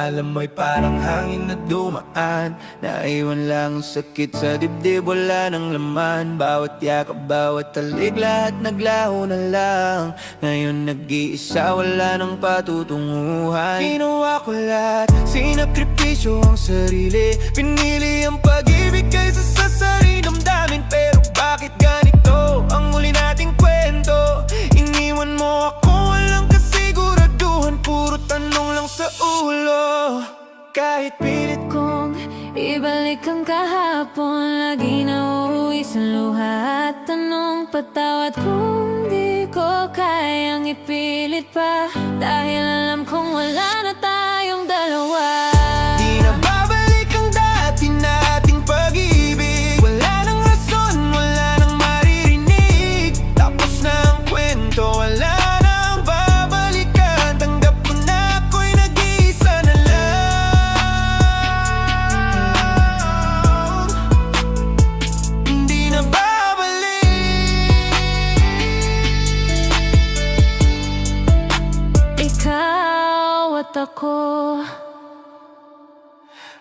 alam mo'y parang hangin na dumaan, naiwan lang ang sakit sa dibdib, wala ng laman. Bawat yakap, bawat talik, lahat naglaho na lang. Ngayon nag-iisa, wala nang patutunguhan. Ginawa ko lahat, sinakripisyo ang sarili, pinili ang pag-ibig kaysa sa sarili damdamin. Pero bakit ganito ang huli nating kwento? Iniwan mo ako, walang kasiguraduhan, puro tanong lang sa ulo. Kahit pilit Kung ibalik ang kahapon, lagi na uuwi sa luha at tanong patawad kung di ko kayang ipilit pa. Dahil alam kong wala na tayong dalawa. di na babalik ang dati nating pag-ibig. Wala nang rason, wala nang maririnig. Tapos na ang kwento, wala nang babalikan. Tanggap ko na ako'y nag-iisa na lang. Hindi na babalik. Ikaw at ako,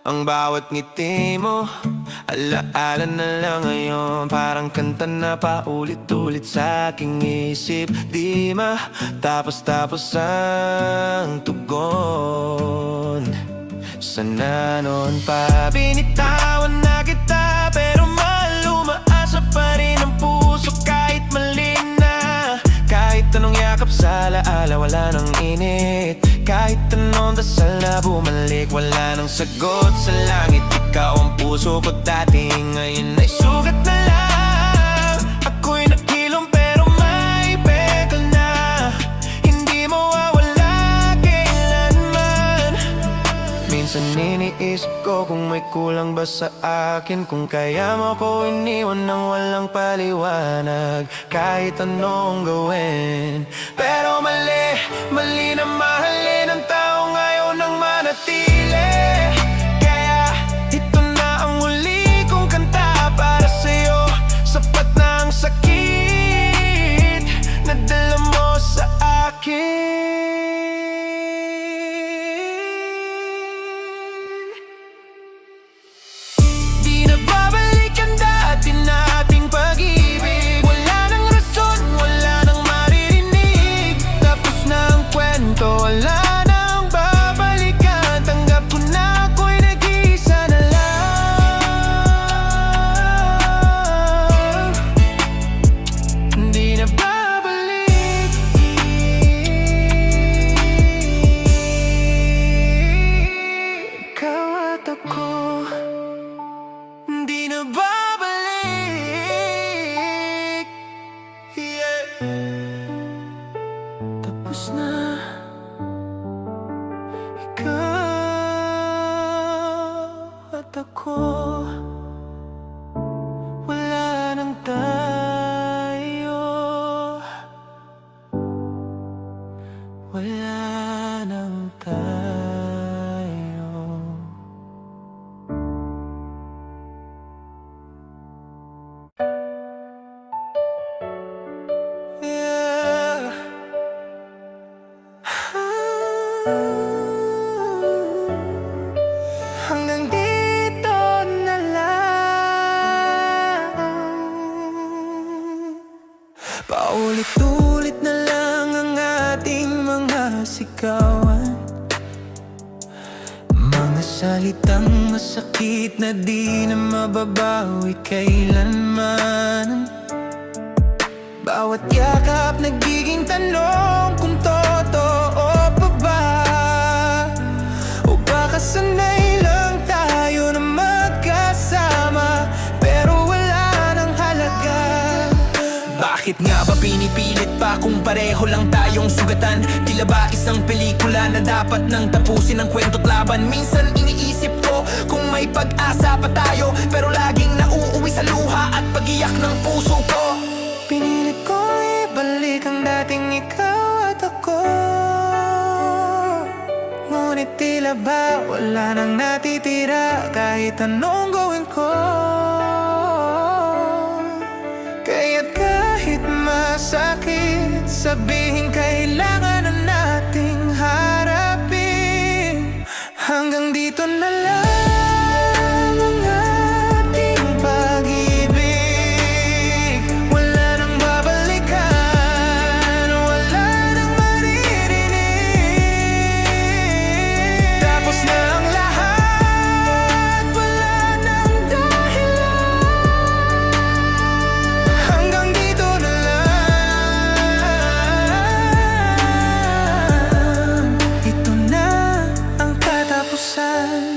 Ang bawat ngiti mo, alaala na lang ngayon. Parang kanta na paulit-ulit sa aking isip. Di matapos-tapos ang tugon. Sana noon pa binitawan na kita, pero umaasa pa rin ang puso kahit mali na. Kahit anong yakap sa alaala, wala nang init. Kahit anong dasal na bumalik, wala nang sagot sa langit. Ikaw ang puso ko dati, ngayon ay sugat na lang. Ako'y nakilom pero may pekal na. Hindi mawawala kailanman. Minsan iniisip ko kung may kulang ba sa akin, kung kaya mo ko iniwan ng walang paliwanag. Kahit anong gawin, pero mali, mali na mahalin ang tao ngayon ang manatili. Kaya ito na ang huli kong kanta para sa'yo. Sapat na ang sakit na dala mo sa akin. Di na babalik ang dati nating pag-ibig. Wala nang rason, wala nang maririnig. Tapos na ang kwento, wala nang babalikan. Tanggap ko na ako'y nag-iisa na lang. Di na babalik. Ikaw at ako, di na babalik. Yeah. Tapos na. Ikaw at ako, wala nang tayo. Wala nang tayo. Yeah. Hanggang dito na lang. Paulit-ulit na lang ang ating mga sigawan. Mga salitang masakit na di na mababawi kailanman. Bawat yakap nagiging tanong kung totoo pa ba, o baka sanay lang tayo na magkasama, pero wala nang halaga. Bakit nga ba pinipilit pa kung pareho lang tayong sugatan? Tila ba isang pelikula na dapat nang tapusin ang kwento't laban? Minsan iniisip ko kung may pag-asa pa tayo, pero laging nauuwi sa luha at pag-iyak ng puso ko. Pinilit kong ibalik ang dating ikaw at ako, ngunit tila ba wala nang natitira kahit anong gawin ko. Kaya't kahit masakit, sabihin kailangan na nating harapin. Hanggang dito na lang ang ating pag-ibig. Wala nang babalikan, wala nang maririnig. Tapos na ang lahat, wala nang dahilan. Hanggang dito na lang. Ito na ang katapusan.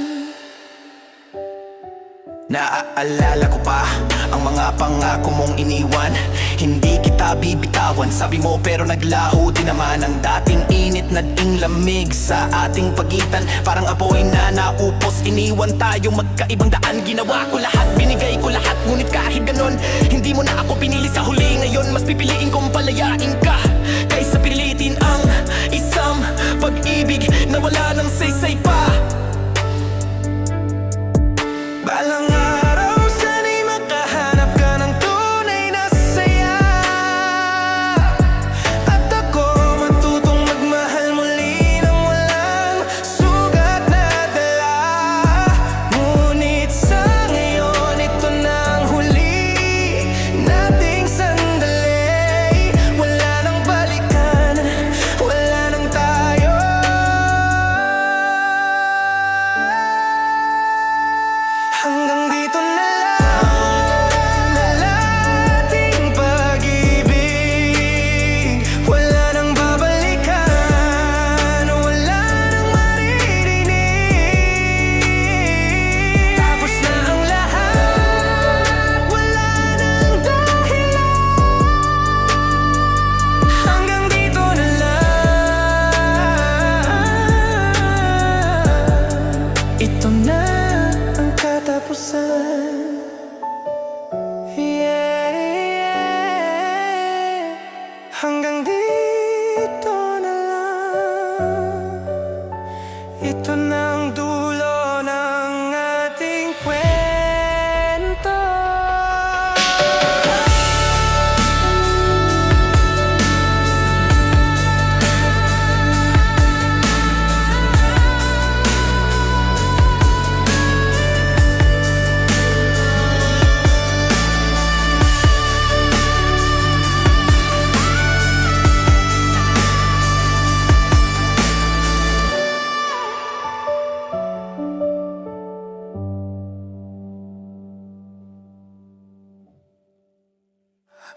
Naaalala ko pa ang mga pangako mong iniwan. Hindi kita bibitawan, sabi mo, pero naglaho din naman ang dating init, naging lamig sa ating pagitan. Parang apoy na naupos, iniwan tayo magkaibang daan. Ginawa ko lahat, binigay ko lahat, ngunit kahit ganon, hindi mo na ako pinili sa huli. Ngayon mas pipiliin kong palayain ka kaysa pilitin ang isang pag-ibig na wala nang saysay pa. Balang araw sana'y makahanap ka ng tunay na saya, at ako matutong magmahal muli nang walang sugat na dala. Ngunit sa ngayon, ito na ang huli nating sandali. Wala nang balikan, wala nang tayo. Hanggang dito na lang ating pag-ibig. Wala nang babalikan, wala nang maririnig. Tapos na ang lahat, wala nang dahilan. Hanggang dito na lang. Ito na ang katapusan. Yeah. Hanggang dito na lang. Ito na ang dulo ng ating kwento.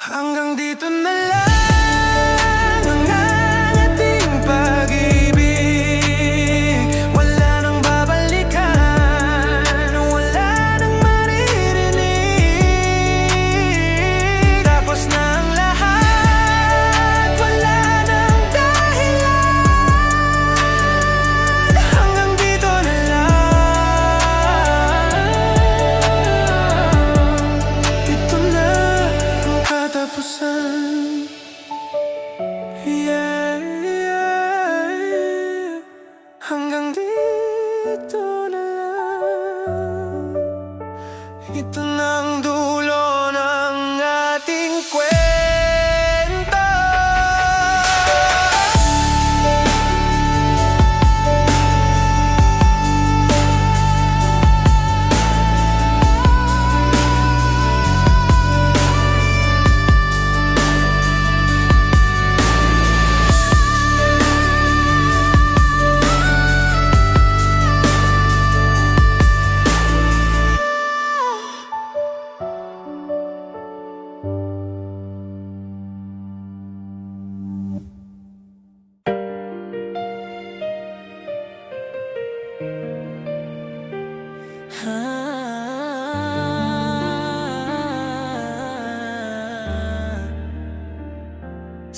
Hanggang dito na lang ang ating pag-ibig. Wala nang babalikan, wala nang maririnig. Tapos na ang lahat, wala nang dahilan. Hanggang dito na lang. Ito na ang katapusan. Yeah, yeah. Hanggang dito na lang. Ito na ang dulo ng ating kwento.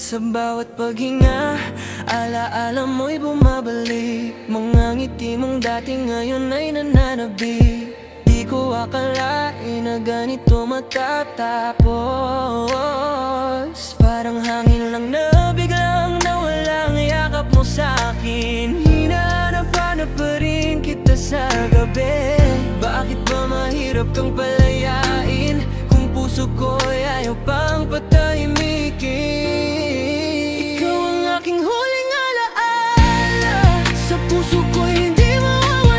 Sa bawat paghinga, alaala mo'y bumabalik. Mga ngiti mong dati ngayon ay nananabik. Di ko akalain na ganito matatapos. Parang hangin lang na biglang nawalang yakap mo sa'kin. Hinahanap-hanap pa rin kita sa gabi. Bakit ba mahirap kang palayain kung puso ko'y ayaw pang patahimikin? Ikaw ang aking huling alaala, sa puso ko'y hindi mawawala.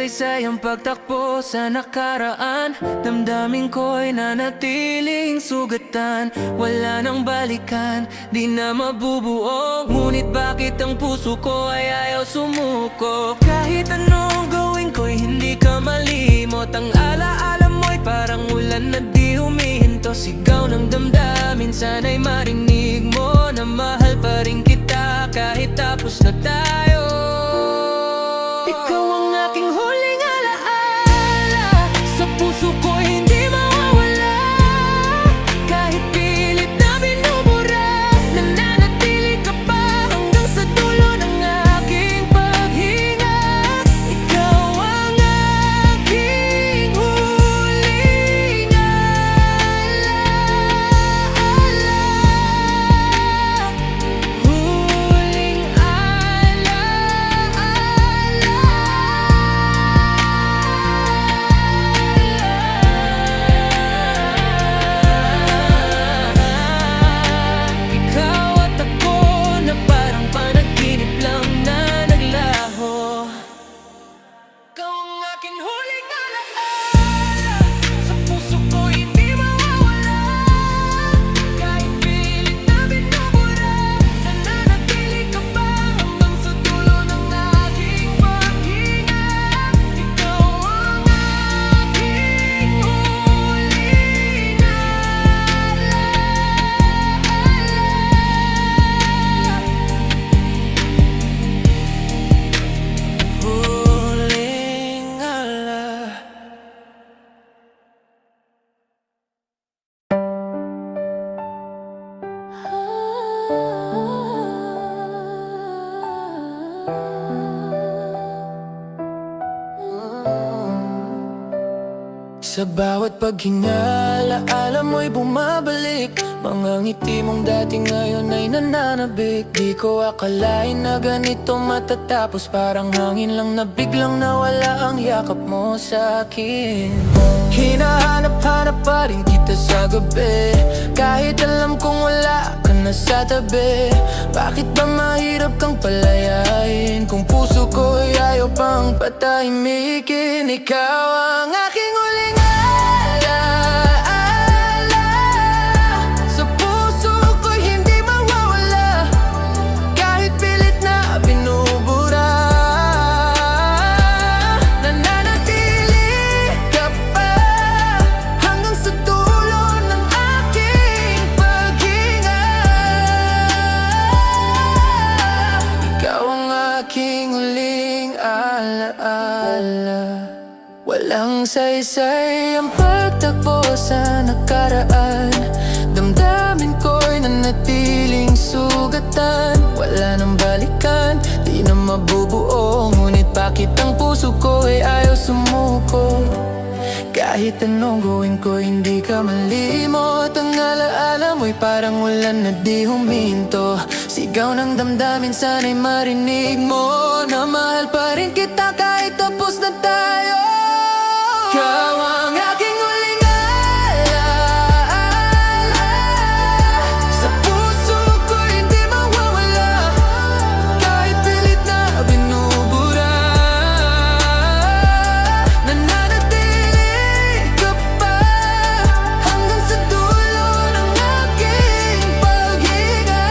saysay ang pagtakbo sa nakaraan. Damdamin ko'y nanatiling sugatan. Wala nang balikan, di na mabubuo. Ngunit bakit ang puso ko ay ayaw sumuko? Kahit anong gawin ko'y hindi ka malimot. Ang alaala mo'y parang ulan na di humihinto. Sigaw ng damdamin, sana'y marinig mo na mahal pa rin kita kahit tapos na tayo. Ikaw ang aking huling alaala, sa puso ko hindi mawawala. Kahit pilit na binubura, nananatili ka pa hanggang sa dulo ng aking paghinga. Ikaw ang aking huling ikaw at ako na parang panaginip lang na naglaho. Ikaw ang aking huling alaala, sa puso ko hindi mawawala. Kahit pilit na binubura, nananatili ka pa hanggang sa dulo ng aking paghinga. Ikaw ang aking huling huling ala. Sa bawat paghinga, alaala mo'y bumabalik. Mga ngiti mong dati ngayon ay nananabik. Di ko akalain na ganito matatapos. Parang hangin lang na biglang nawala ang yakap mo sa akin. Hinahanap-hanap pa rin kita sa gabi, kahit alam kong wala ka na sa tabi. Bakit ba mahirap kang palayain kung puso ko'y ayaw pang patahimikin? Ikaw ang aking huling alaala, sa puso ko'y hindi mawawala. Kahit pilit na binubura, nananatili ka pa hanggang sa dulo ng aking paghinga. Ikaw ang aking huling alaala. Walang saysay ang pagtakbo sa nakaraan. Damdamin ko'y nanatiling sugatan. Wala nang balikan, di na mabubuo. Ngunit bakit ang puso ko ay ayaw sumuko? Kahit anong gawin ko hindi ka malimot. Ang alaala mo'y parang ulan na di huminto. Sigaw ng damdamin, sana'y marinig mo na mahal pa rin kita kahit tapos na tayo. Ikaw ang aking huling alaala, sa puso ko hindi mawawala. Kahit pilit na binubura, nananatili ka pa hanggang sa dulo ng aking paghinga.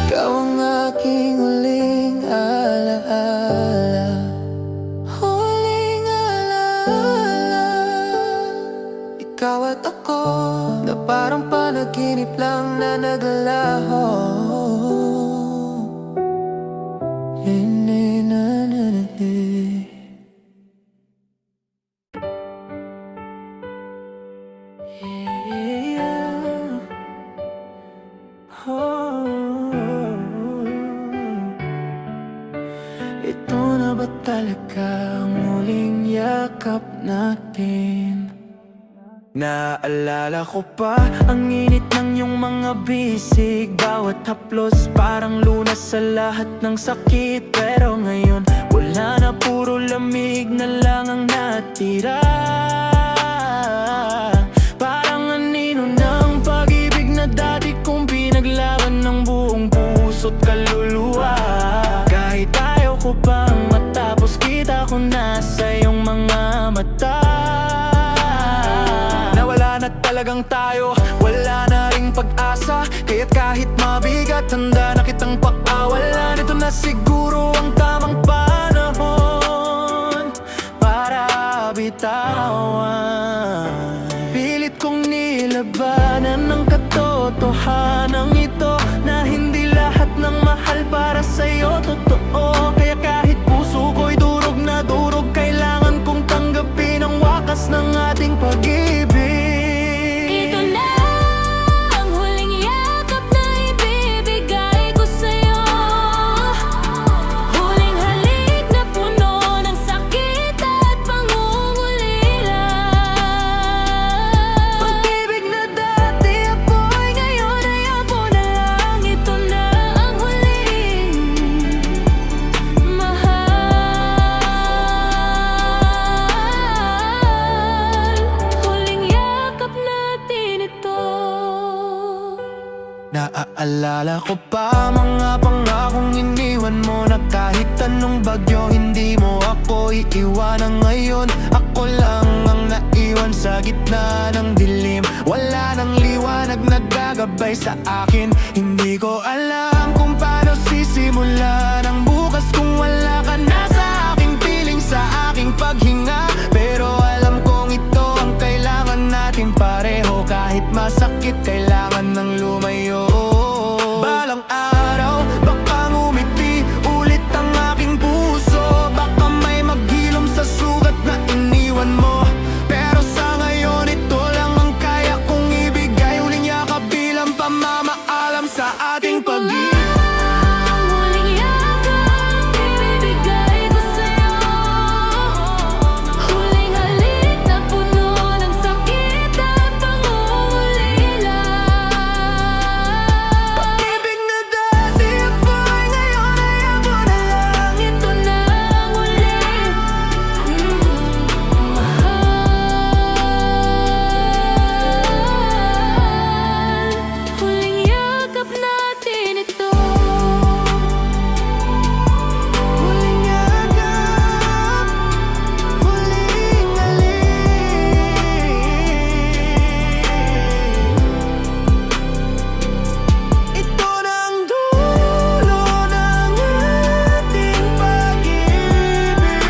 Ikaw ang aking huling alaala. Ikaw at ako na parang panaginip lang na naglaho. Ito na ba talaga ang muling yakap natin? Naalala ko pa ang init ng iyong mga bisig. Bawat haplos parang lunas sa lahat ng sakit. Pero ngayon wala na, puro lamig na lang ang natira. Parang anino ng pag-ibig na dati kong pinaglaban ng buong puso't kaluluwa. Kahit ayaw ko ko na sa iyong mga mata. Nawala na talagang tayo, wala na ring pag-asa. Kaya't kahit mabigat, handa na kitang pakawalan. Ito na siguro ang tamang panahon para bitawan. Pilit kong nilabanan ng katotohanan ito, na hindi lahat ng mahal para sa'yo totoo. Kaya kahit puso ko'y durog na durog, kailangan kong tanggapin ang wakas ng ating pag-ibig. Ito na ang huling yakap na ibibigay ko sa'yo. Huling halik na puno ng sakit at pangungulila. Pag-ibig na dati apoy, ngayon ay abo na lang. Ito na ang huling mahal. Huling yakap natin ito. Naaalala ko pa mga pangakong iniwan mo, na kahit anong bagyo hindi mo ako iiwanan. Ngayon ako lang ang naiwan sa gitna ng dilim. Wala nang liwanag naggagabay sa akin. Hindi ko alam kung paano sisimulan ang bukas kung wala ka na sa aking piling, sa aking paghinga. Pero alam kong ito ang kailangan natin pareho. Kahit masakit, kailangan ng lumayo. Balang araw, baka ngumiti ulit ang aking puso. Baka may maghilom sa sugat na iniwan mo. Pero sa ngayon, ito lang ang kaya kong ibigay. Huling yakap bilang pamamaalam sa ating pag-ibig. Ang huling yakap ibibigay ko sa'yo. Huling halik na puno ng sakit at pangungulila. Pag-ibig na dati apoy, ngayon ay abo na lang. Ito na ang huling mahal. Huling yakap natin ito. Huling yakap, huling halik. Ito na ang dulo ng ating pag-ibig.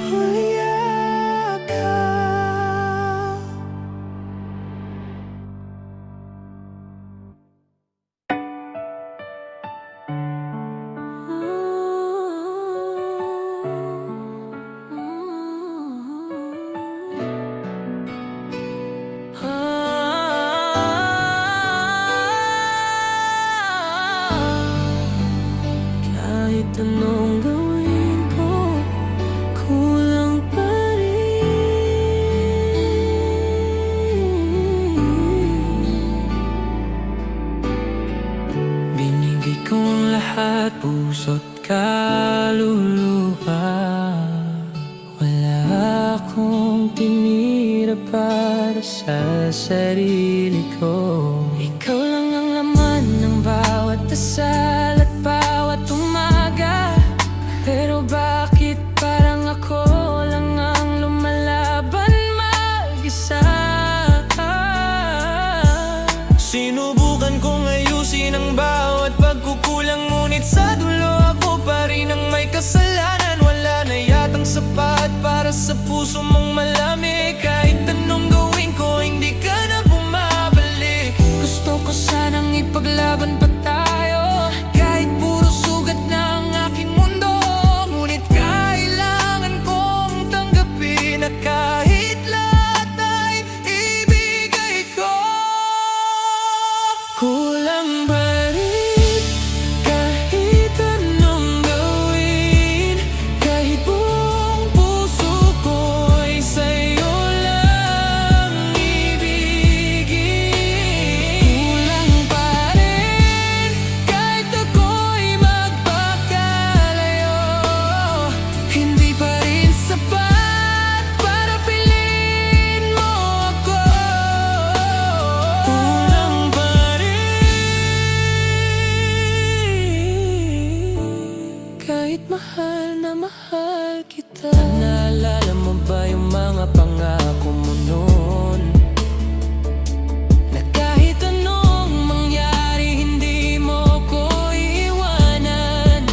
Huling yakap. Kahit anong gawin ko, kulang pa rin. Binigay ko ang lahat, puso't kaluluwa. Wala akong tinira para sa sarili ko. Ikaw lang ang laman ng bawat dasal at bawat umaga. Pero bakit parang ako lang ang lumalaban mag-isa? Sinubukan kong ayusin ang bawat pagkukulang, ngunit sa dulo ako pa rin ang may kasalanan. Wala na yatang sapat para sa puso mong malamig. Kahit anong gawin ko, hindi ka na bumabalik. kahit mahal na mahal kita. Naalala mo ba yung mga pangako mo noon? Na kahit anong mangyari, hindi mo ko iiwanan.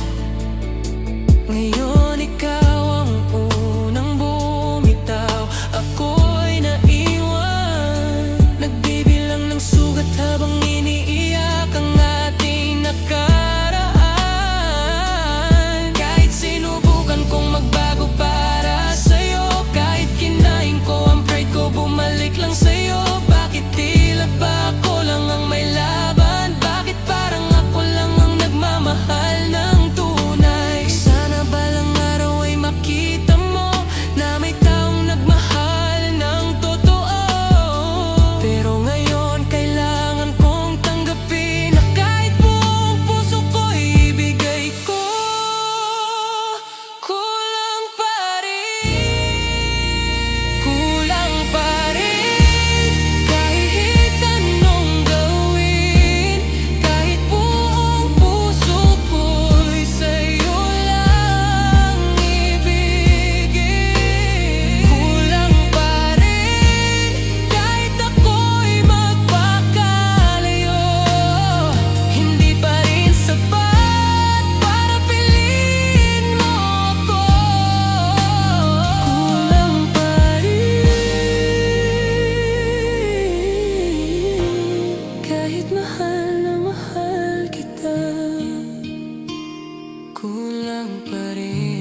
Ngayon ikaw ang unang bumitaw, ako'y naiwan. Nagbibilang ng sugat habang iniiyak ang ating nakaraan. Kahit sinubukan kong magbago para sa'yo, kahit kinain ko ang pride ko, bumalik lang sa'yo. Bakit tila ba ako lang ang may laban? Bakit parang ako lang ang nagmamahal ng tunay? Sana balang araw ay makita mo na may taong nagmahal ng totoo. Pero ngayon kailangan kong tanggapin na kahit buong puso ko'y ibigay ko, kulang pa rin. Kulang pa rin. Kahit anong gawin, kahit buong puso ko'y sa'yo lang ibigin. Kulang pa rin. Kahit ako'y magpakalayo, hindi pa rin sapat para piliin mo ako. Kulang pa rin. Kahit mahal na mahal kita, kulang pa rin.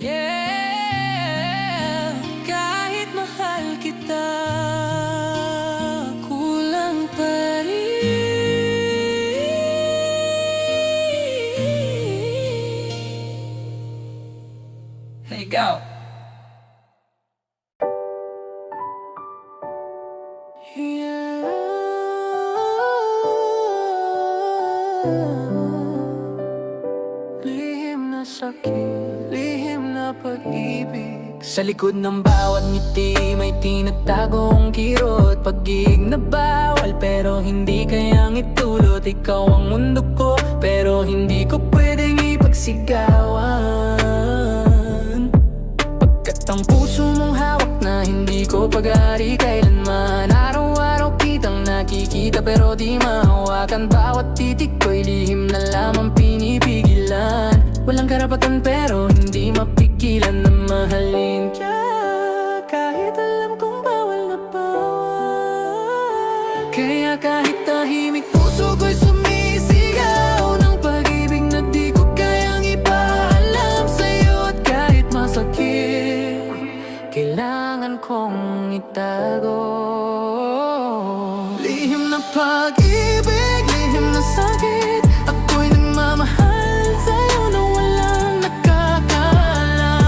Yeah, kahit mahal kita, kulang pa rin. Hey, go! Lihim na sakit, lihim na pag-ibig. Sa likod ng bawat ngiti may tinatagong kirot. Pag-ibig na bawal pero hindi kayang itulot. Ikaw ang mundo ko pero hindi ko pwedeng ipagsigawan. Pagkat ang puso mong hawak na hindi ko pag-ari kailanman. Araw-araw kitang nakikita pero di mahawakan. Bawat titik ko'y lihim na lamang pinipigilan. Walang karapatan pero hindi mapigilan na mahalin ka. Kahit alam kong bawal na bawal. Kaya kahit tahimik puso ko'y sumisigaw ng pag-ibig na di ko kayang ipaalam sa'yo. At kahit masakit, kailangan kong itago. Lihim na pag-ibig, lihim na sakit. Ako'y nagmamahal sa'yo na walang nakakaalam.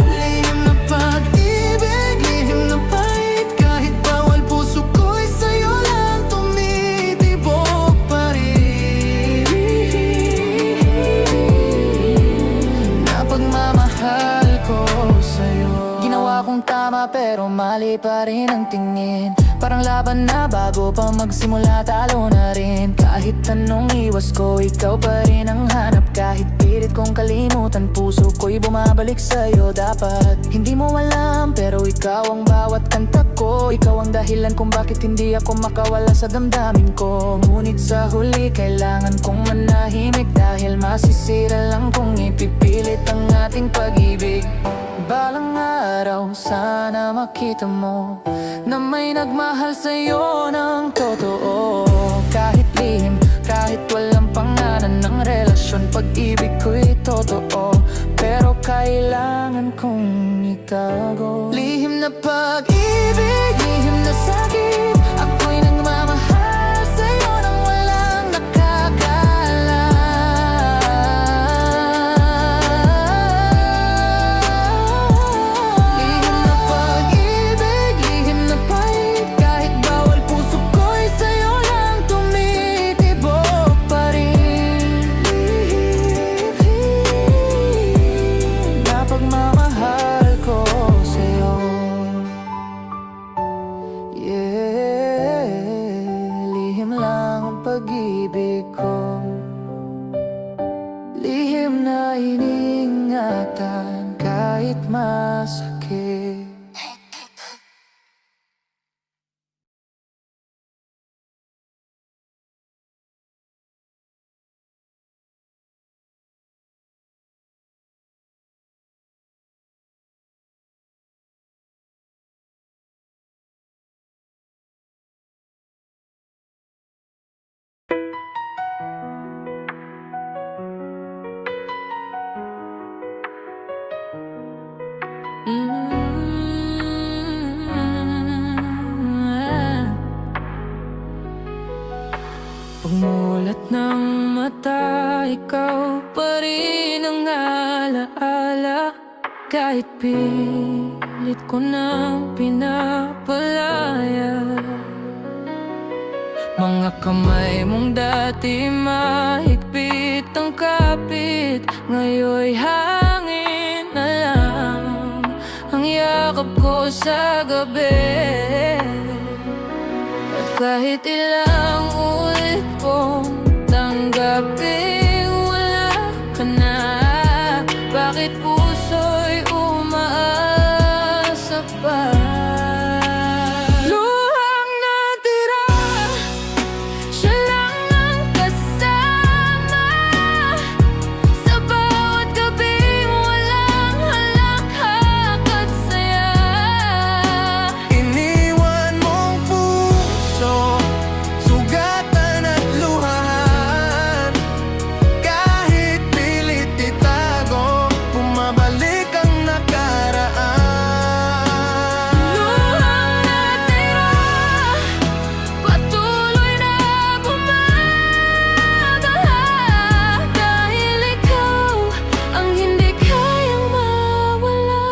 Lihim na pag-ibig, lihim na pait. Kahit bawal puso ko'y sa'yo lang tumitibok pa rin. Na pagmamahal ko sa'yo. Ginawa kong tama pero mali pa rin ang tingin. Parang laban na bago pa magsimula talo na rin. Kahit anong iwas ko, ikaw pa rin ang hanap. Kahit pilit kong kalimutan, puso ko'y bumabalik sa'yo. Dapat hindi mo alam pero ikaw ang bawat kanta ko. Ikaw ang dahilan kung bakit hindi ako makawala sa damdamin ko. Ngunit sa huli kailangan kong manahimik, dahil masisira lang kung ipipilit ang ating pag-ibig. Balang araw sana makita mo na may nagmahal sa'yo ng totoo. Kahit lihim, kahit walang pangalan ng relasyon, pag-ibig ko'y totoo pero kailangan kong itago. Lihim na pag-ibig, lihim na sakit. Ako'y nagmamahal sa'yo nang walang nakakaalam. Lihim na pag-ibig, lihim na pait. Kahit bawal puso ko'y sa'yo lang tumitibok pa rin. Na pagmamahal ko sa'yo. pag-ibig ko. Lihim na iniingatan kahit masakit. Pagmulat ng mata, ikaw pa rin ang alaala. Kahit pilit ko nang pinapalaya. Mga kamay mong dati mahigpit ang kapit, ngayon'y hangin na lang ang yakap ko sa gabi. At kahit ilang ulit kong tanggapin wala ka na, bakit puso'y umaasa pa? Luhang natira, siya lang ang kasama. Sa bawat gabing walang halakhak at saya. Iniwan mong puso, sugatan at luhahan. Kahit pilit itago, bumabalik ang nakaraan. Luhang natira, patuloy na bumabaha. Dahil ikaw ang hindi kayang mawala.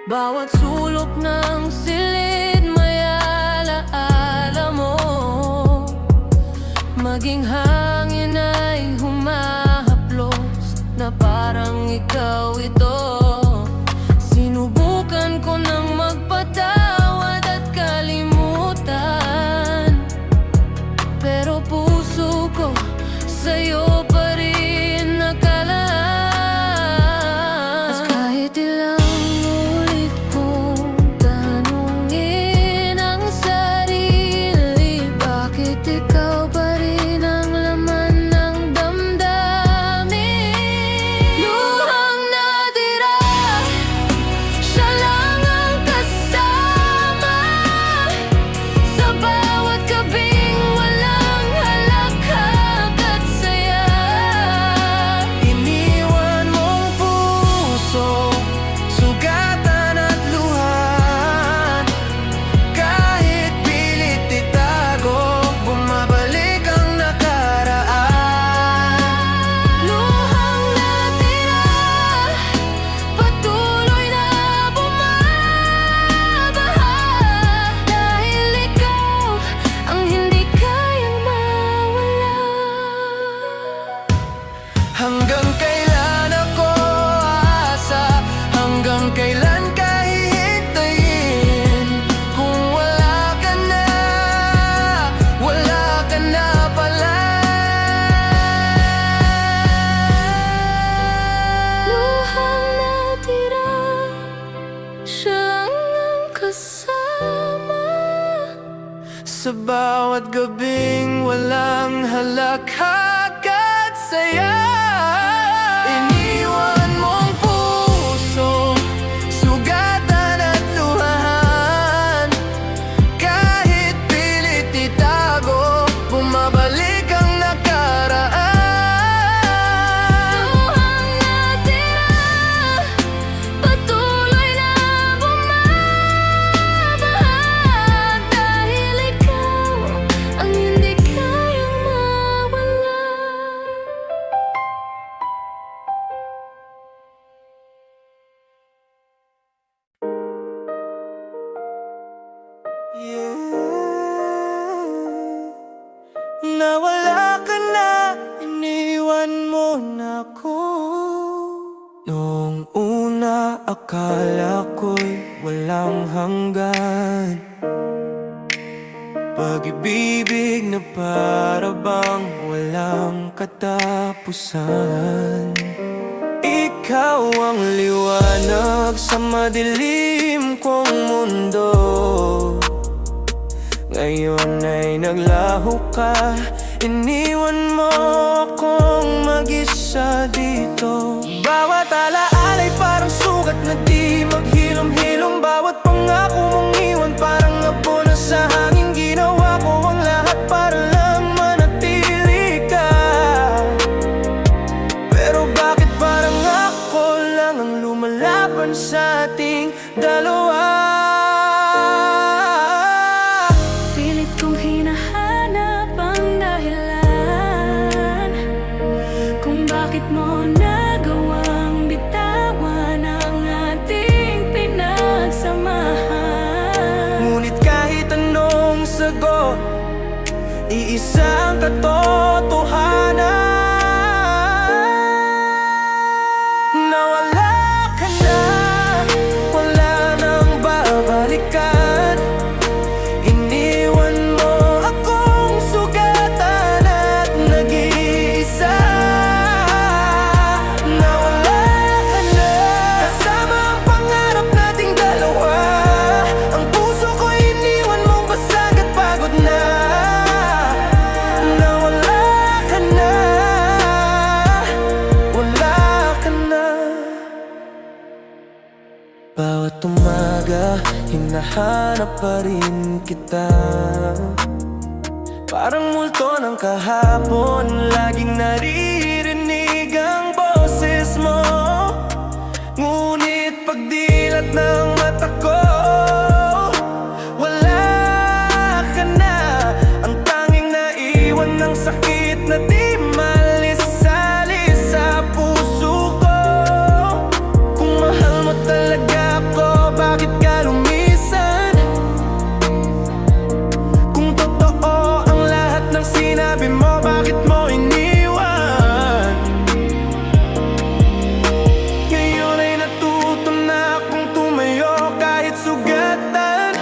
Bawat sulok ng silid may alaala mo. Maging hangin ay humahaplos na parang ikaw ito. Sinubukan ko nang magpatawad at kalimutan, pero puso ko sa'yo pa rin nakalaan. At kahit ilang ulit kong tanungin ang sarili, bakit ikaw pa rin ang laman ng damdamin? Luhang natira, siya lang ang kasama. Sa bawat gabing walang halakhak at saya. Iniwan mong puso, sugatan at luhan. Kahit pilit itago, bumabalik ang nakaraan. Luhang natira, patuloy na bumabaha. Dahil ikaw ang hindi kayang mawala. Hanggang kailan ako aasa? Hanggang kailan ka hihintayin? Kung wala ka na pala. Luhang natira, siya lang ang kasama. Sa bawat gabing walang halakhak at saya. Iniwan mong puso, sugatan at luhahan. Kahit pilit itago, bumabalik ang nakaraan. Luhang natira, patuloy na bumabaha. Dahil ikaw ang hindi kayang mawala. Nawala ka na, iniwan mo na ako. Noong una akala ko'y walang hanggan, Pag-ibig na para bang walang katapusan. Ikaw ang liwanag sa madilim kong mundo. Ngayon ay naglaho ka, iniwan mo akong mag-isa dito. Bawat alaala ay parang sugat na di maghilom-hilom. Bawat pangako mong iwan parang abo na sa hangin. Ginawa ko ang lahat para lang manatili ka. Pero bakit parang ako lang ang lumalaban sa ating dalawa? Pilit kong hinahanap ang dahilan kung bakit mo nagawang bitawan ang ating pinagsamahan. Ngunit kahit anong sagot, iisang katotohanan. Nawala ka na, wala nang babalikan. Iniwan mo akong sugatan at nag-iisa. Nawala ka na, kasama ang pangarap nating dalawa. Ang puso ko iniwan mong basag at pagod na. Nawala ka na, wala ka na. Bawat umaga, hinahanap pa rin kita. Parang multo ng kahapon, laging naririnig ang boses mo. Ngunit pagdilat ng mata ko, wala ka na. Ang tanging naiwan ng sakit na di malis-alis sa puso ko. Kung mahal mo talaga ako, bakit ka lumisan? Kung totoo ang lahat ng sinabi mo, bakit mo iniwan? Ngayon ay natuto na akong tumayo kahit sugatan.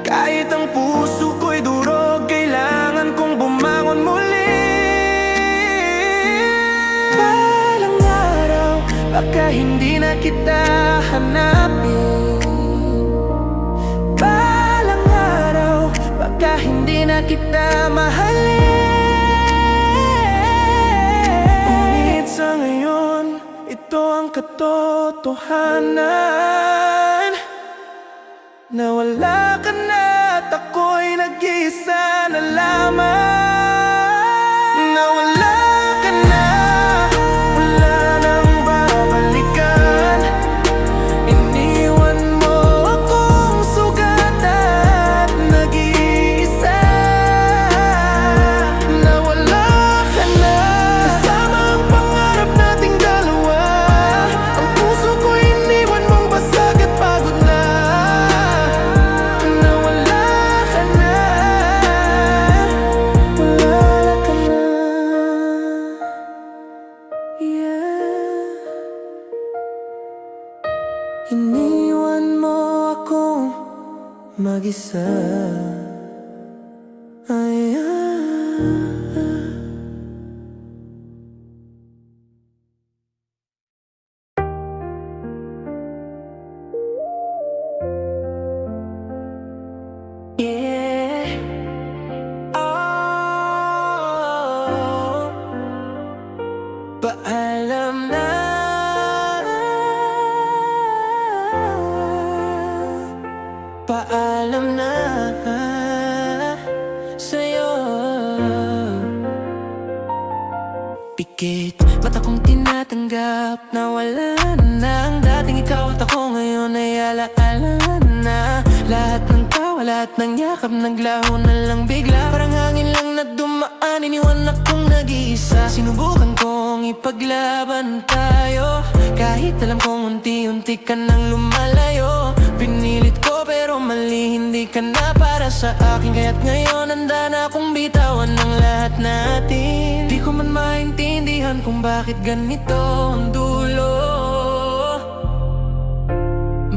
Kahit ang puso ko'y durog, kailangan kong bumangon muli. Balang araw, baka hindi na kita hanapin. Balang araw, baka hindi na kita mahalin. Ngunit sa ngayon, ito ang katotohanan. Nawala ka na at ako'y nag-iisa na lamang. Nawala ka na, wala nang babalikan. Iniwan mo akong sugatan at nag-iisa. Nawala ka na, kasama ang pangarap nating dalawa. Ang puso ko iniwan mong basag at pagod na. Nawala ka na, wala ka na. Yeah. Iniwan mo akong mag-isa. Ay, yeah. Oh, paalam na. Paalam na sa'yo. Pikit mata kong tinatanggap na wala na ang dating ikaw at ako. Ngayon ay alaala na. Lahat ng tawa, lahat ng yakap, naglaho na lang bigla. Parang hangin lang na dumaan, iniwan akong nag-iisa. Sinubukan kong ipaglaban tayo, kahit alam kong unti-unti ka nang lumalayo. Pinilit ko pero mali, hindi ka na para sa akin. Kaya't ngayon handa na akong bitawan ng lahat natin. Di ko man maintindihan kung bakit ganito ang dulo.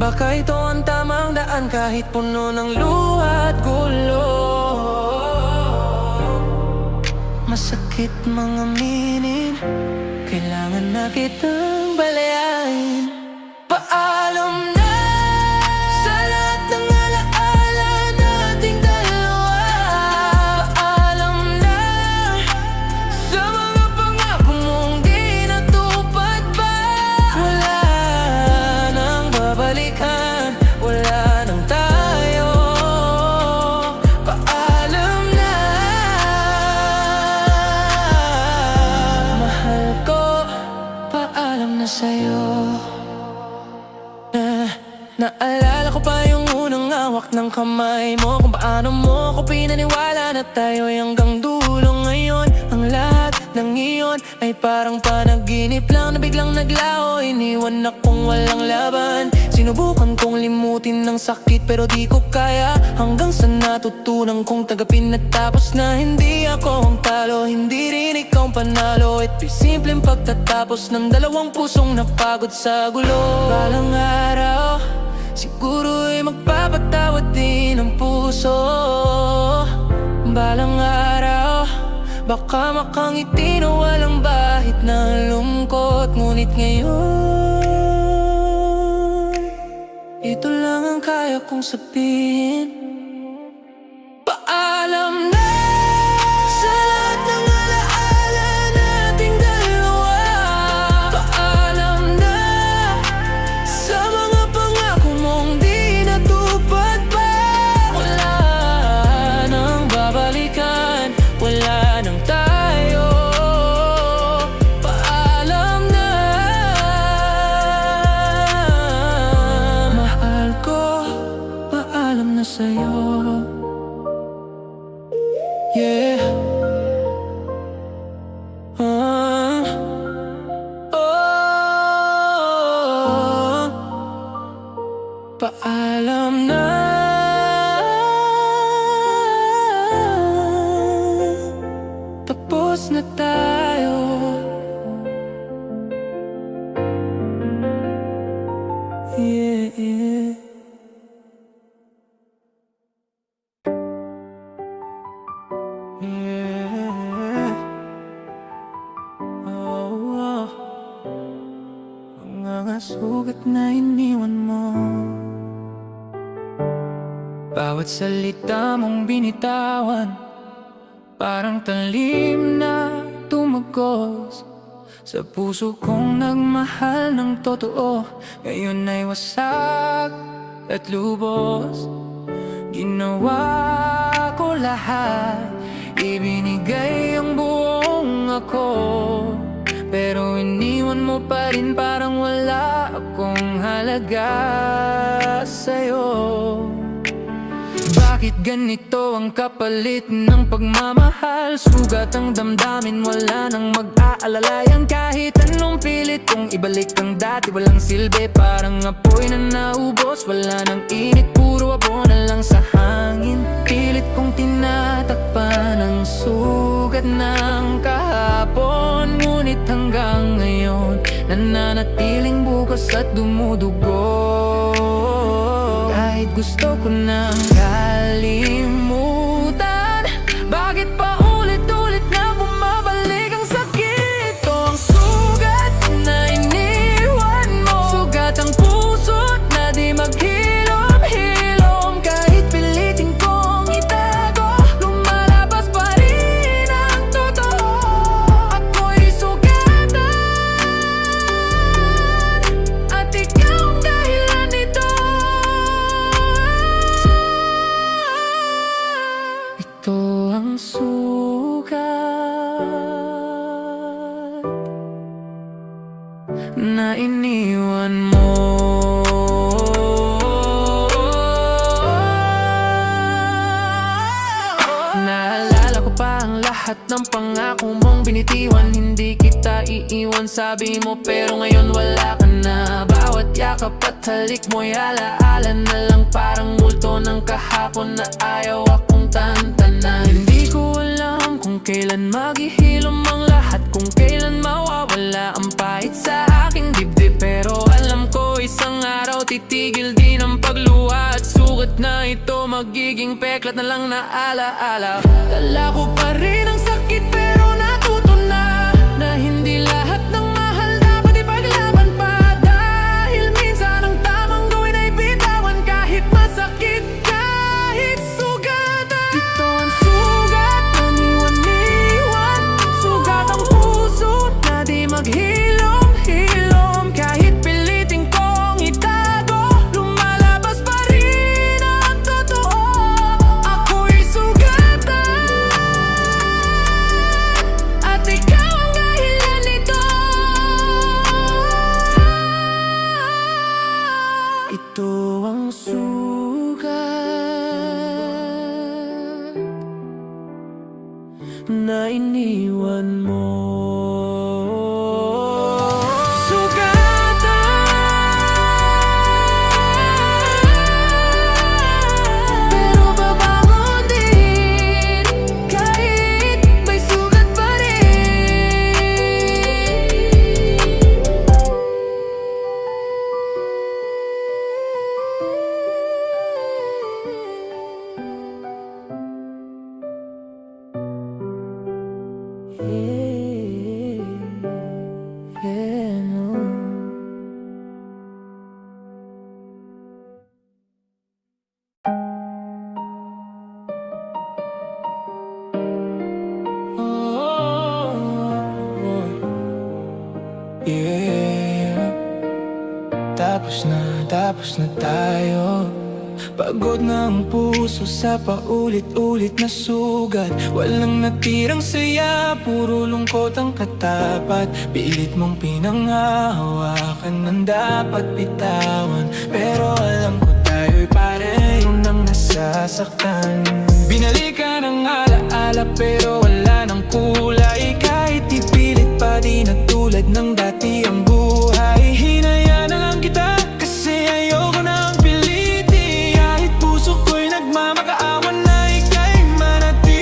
Baka ito ang tamang daan kahit puno ng luha at gulo. Masakit mga aminin, kailangan na kitang balayain. Paalam na sa lahat ng alaala nating dalawa. Paalam na sa mga pangako mong di natupad pa. Wala nang babalikan, wala nang tayo. Paalam na, mahal ko. Paalam na sa'yo. Naalala ko pa yung unang hawak ng kamay mo, kung paano mo ako pinaniwala na tayo'y hanggang dulo. Ngayon, ang lahat ng iyon ay parang panaginip lang na biglang naglaho. Iniwan akong walang laban. Sinubukan kong limutin ng sakit pero di ko kaya. Hanggang sa natutunan kong tagapin at tapos na hindi ako ang talo, hindi rin ikaw ang panalo. Ito'y simpleng pagtatapos ng dalawang pusong napagod sa gulo. Balang araw siguro ay magpapatawad din ang puso. Balang araw baka makangiti na walang bahid na lungkot. Ngunit ngayon, ito lang ang kaya kong sabihin. Paalam na sa lahat ng alaala nating dalawa. Paalam na sa mga pangako mong di natupad pa. Wala nang babalikan, wala nang tayo. Paalam na, mahal ko. Paalam na sa'yo. Yeah. Oh, paalam na. Tapos na tayo. Yeah, yeah. Yeah. Oh, mga sugat na iniwan mo, bawat salita mong binitawan, parang talim na tumagos sa puso kong nagmahal ng totoo. Ngayon ay wasak at lubos. Ginawa ko lahat, ibinigay ang buong ako, pero iniwan mo pa rin parang wala akong halaga sa'yo. Bakit ganito ang kapalit ng pagmamahal? Sugat ang damdamin, wala nang mag-aalalayan. Kahit anong pilit kong ibalik ang dati, walang silbi, parang apoy na naubos. Wala nang init, puro abo na lang sa hangin. Pilit kong tinatakpan ang sugat ng kahapon, ngunit hanggang ngayon nananatiling bukas at dumudugo. Kahit gusto ko nang kalimutan, bakit pa ulit-ulit na bumabalik ang sakit? Ito ang sugat na iniwan mo, sugat ang puso't na di maghilom-hilom. Kahit pilitin kong itago, lumalabas pa rin ang totoo. Ako'y sugatan at ikaw ang dahilan nito. Ito ang sugat na iniwan mo. Naalala ko pa ang lahat ng pangako mong binitiwan. Hindi kita iiwan sabi mo, pero ngayon wala ka na. Bawat yakap at halik mo'y alaala na lang, parang multo ng kahapon na ayaw akong tantanan. Hindi ko alam kung kailan maghihilom ang lahat, kung kailan mawawala ang pahit sa aking dibdib, pero alam ko isang araw titigil titigil din ang pagluha. At sugat na ito magiging peklat na lang na alaala. Dala ko pa rin ang sakit pero natuto na hindi lahat ng mahal dapat ipaglaban pa. Dahil minsan ang tamang gawin ay bitawan kahit masakit, kahit sugatan. Ito ang sugat na niwan-iwan, sugat ang puso na di maghilom-hilom. Kahit pilitin kong itago, lumalabas pa rin ang totoo. Ako'y sugatan at ikaw ang dahilan nito. Ito ang sugat na iniwan mo. Pero babangon din kahit may sugat pa Yeah, tapos na tayo. Pagod na ang puso sa paulit-ulit na sugat. Walang natirang saya, puro lungkot ang katapat. Pilit mong pinanghahawakan ng dapat bitawan. Pero alam ko tayo'y pareho nang nasasaktan. Binalikan ang alaala pero wala nang kulay. Kahit ipilit pa di na tulad ng dati ang buhay. Hinayaan na lang kita kasi ayoko nang pilitin. Kahit puso ko'y nagmamakaawan na ika'y manatiling.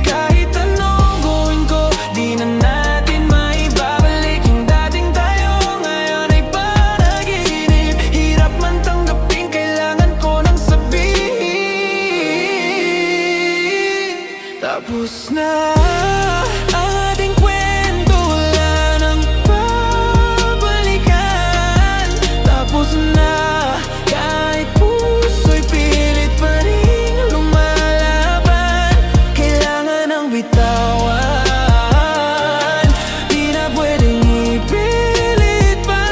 Kahit anong gawin ko, di na natin maibabalik yung dating tayo. Ngayon ay panaginip. Hirap man tanggapin, kailangan ko nang sabihin. Tapos na ang ating kwento, wala nang babalikan. Tapos na kahit puso'y pilit pa rin lumalaban. Kailangan ng bitawan, di na pwedeng ipilit pa.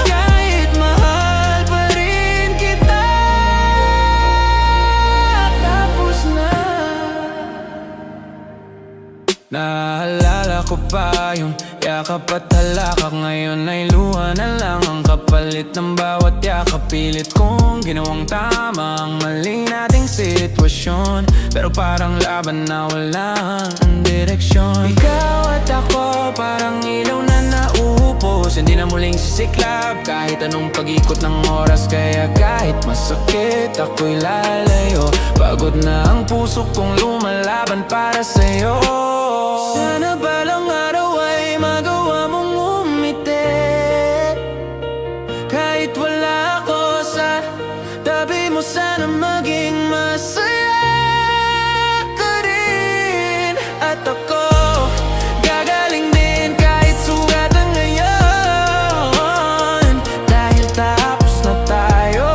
Kahit mahal pa rin kita. Tapos na. Naalala ko pa yung yakap at halakak. Ngayon ay luha na lang ang kapalit ng bawat yakap. Pilit kong ginawang tama ang mali nating sitwasyon. Pero parang laban na walang direksyon. Ikaw at ako parang ilaw na naupos. Hindi na muling sisiklab kahit anong pag-ikot ng oras. Kaya kahit masakit ako'y lalayo. Pagod na ang puso kong lumalaban para sa'yo. Sana balang araw ay magawa mong umiti. Kahit wala ako sa tabi mo, sana maging masaya ka rin. At ako gagaling din kahit sugatan ngayon. Dahil tapos na tayo,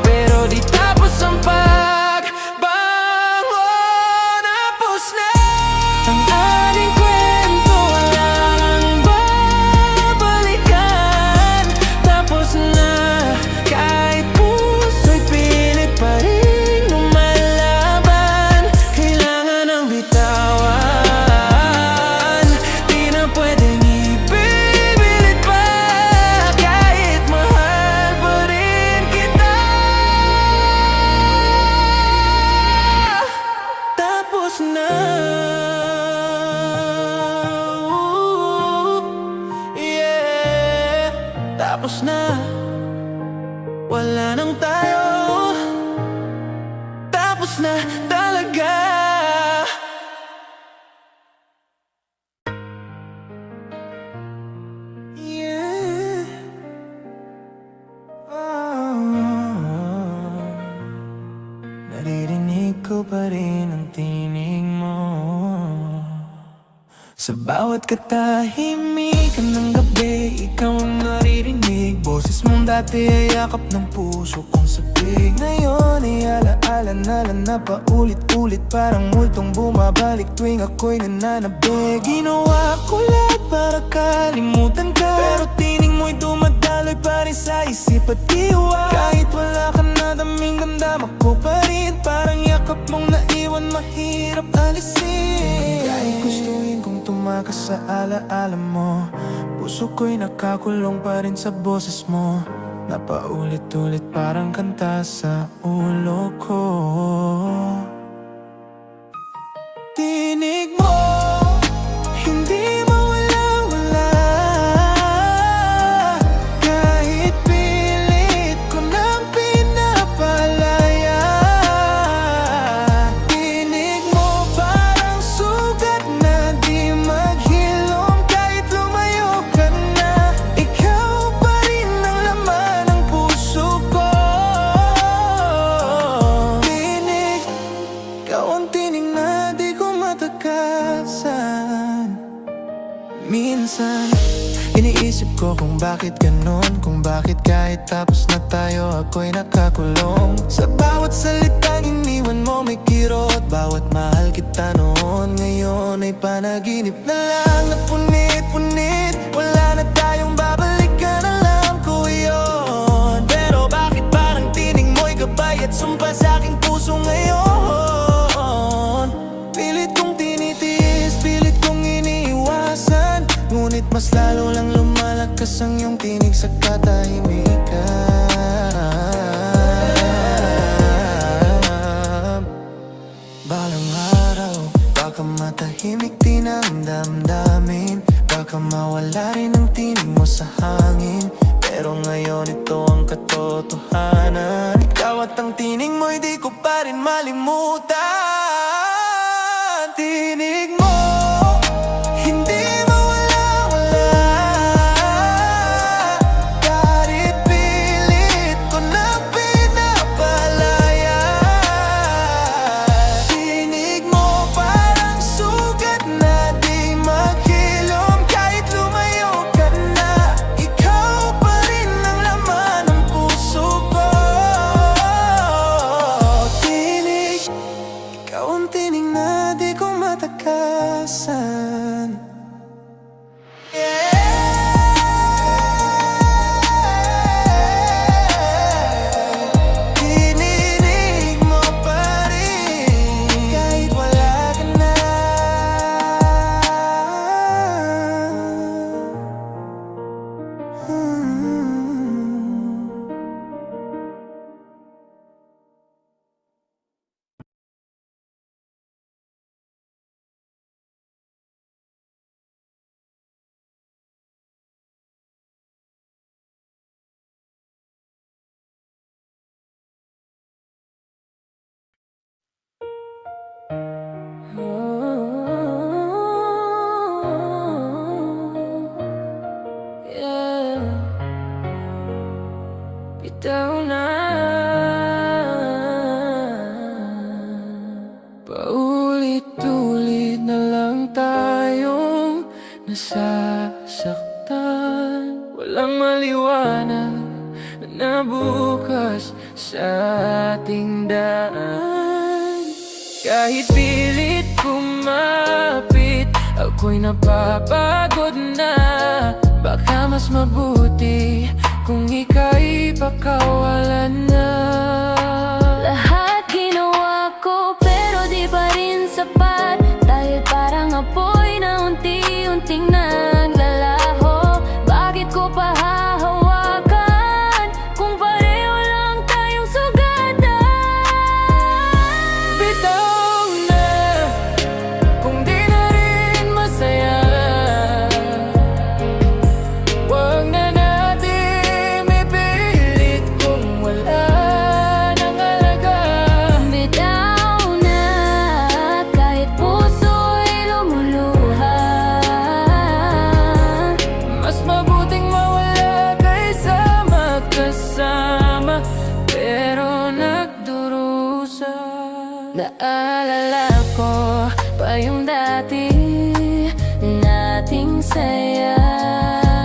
pero di tapos ang pagbangon. Tapos na ang ating kwento, wala nang babalikan. Tapos na kahit puso'y pilit pa rin lumalaban. Kailangan ng bitawan, di na pwedeng ipipilit pa. Kahit mahal pa rin kita. Tapos na. Yeah, tapos na. Wala nang tayo. Tapos na talaga. Yeah. Sa bawat katahimikan ng gabi, ikaw ang naririnig. Boses mong dati ay yakap ng puso kong sabik. Ngayon ay alaala na paulit-ulit, parang multong bumabalik tuwing ako'y nananabig. Ginawa ko lahat para kalimutan ka, pero tining mo'y dumadaloy pa rin sa isip at diwa. Kahit wala ka na, daming-damdam ako pa rin. Parang yakap mong naiwan, mahirap alisin. Kahit gustuin kong tumakas sa alaala mo, puso ko'y nakakulong pa rin sa boses mo, na paulit-ulit parang kanta sa ulo ko. Tinig mo, hindi mawala-wala. Kahit pilit ko nang pinapalaya. Tinig mo parang sugat na di maghilom. Kahit lumayo ka na, ikaw pa rin ang laman ng puso ko. Tinig, ikaw ang tinig na di ko matakasan. Minsan, iniisip ko kung bakit ganon, kung bakit kahit tapos na tayo ako'y nakakulong. Sa bawat salitang iniwan mo may kirot, bawat mahal kita noon ngayon ay panaginip na lang na punit-punit. Wala na tayong babalikan, alam ko yun. Pero bakit parang tinig mo'y gabay at sumpa sa aking puso ngayon? Pilit kong tinitiis, pilit kong iniiwasan, ngunit mas lalo lang lumalakas ang iyong tinig sa katahimikan. Balang araw, baka matahimik din ang damdamin, baka mawala rin ang tinig mo sa hangin. Pero ngayon ito ang katotohanan, ikaw at ang tinig mo'y di ko pa rin malimutan. Tinig mo, hindi mawala-wala. Kahit pilit ko na pinapalaya. Tinig mo parang sugat na di maghilom. Kahit lumayo ka na, ikaw pa rin ang laman ng puso ko. Tinig, ikaw ang tinig na di ko matakasan. Tininig mo pa rin kahit wala ka na. Bitaw na, paulit-ulit na lang tayong nasasaktan. Walang maliwanag na bukas sa ating daan. Kahit pilit kumapit, ako'y napapagod na. Baka mas mabuti kung ika'y pakawalan na. Lahat ginawa ko pero di pa rin sapat, dahil parang apoy na unti-unting naglalaho. Bakit ko pa hahawakan kung pareho lang tayong sugatan? Bitaw na, kung di na rin masaya, wag na natin ipilit kung wala nang halaga. Bitaw na, kahit puso'y lumuluha, mas mabuting mawala kaysa magkasama pero nagdurusa. Naalala ko pa yung dati saya.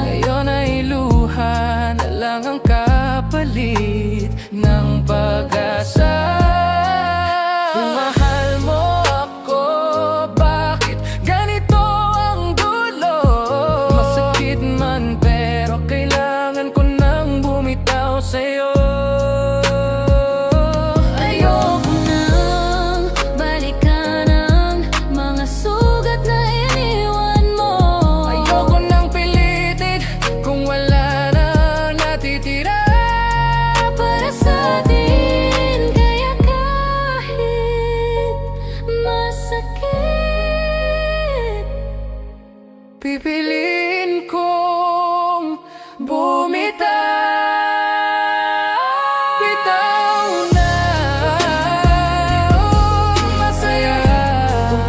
Ngayon ay luha na lang ang kapalit ng pag-asa. Kung mahal mo ako, bakit ganito ang dulo? Masakit man pero kailangan ko nang bumitaw sa'yo. Ayoko nang balikan ang mga sugat na iniwan mo. Ayoko nang pilitin kung wala nang natitira Para sa atin, kaya kahit masakit, pipiliin kong bumitaw. Bitaw na, oh, masaya.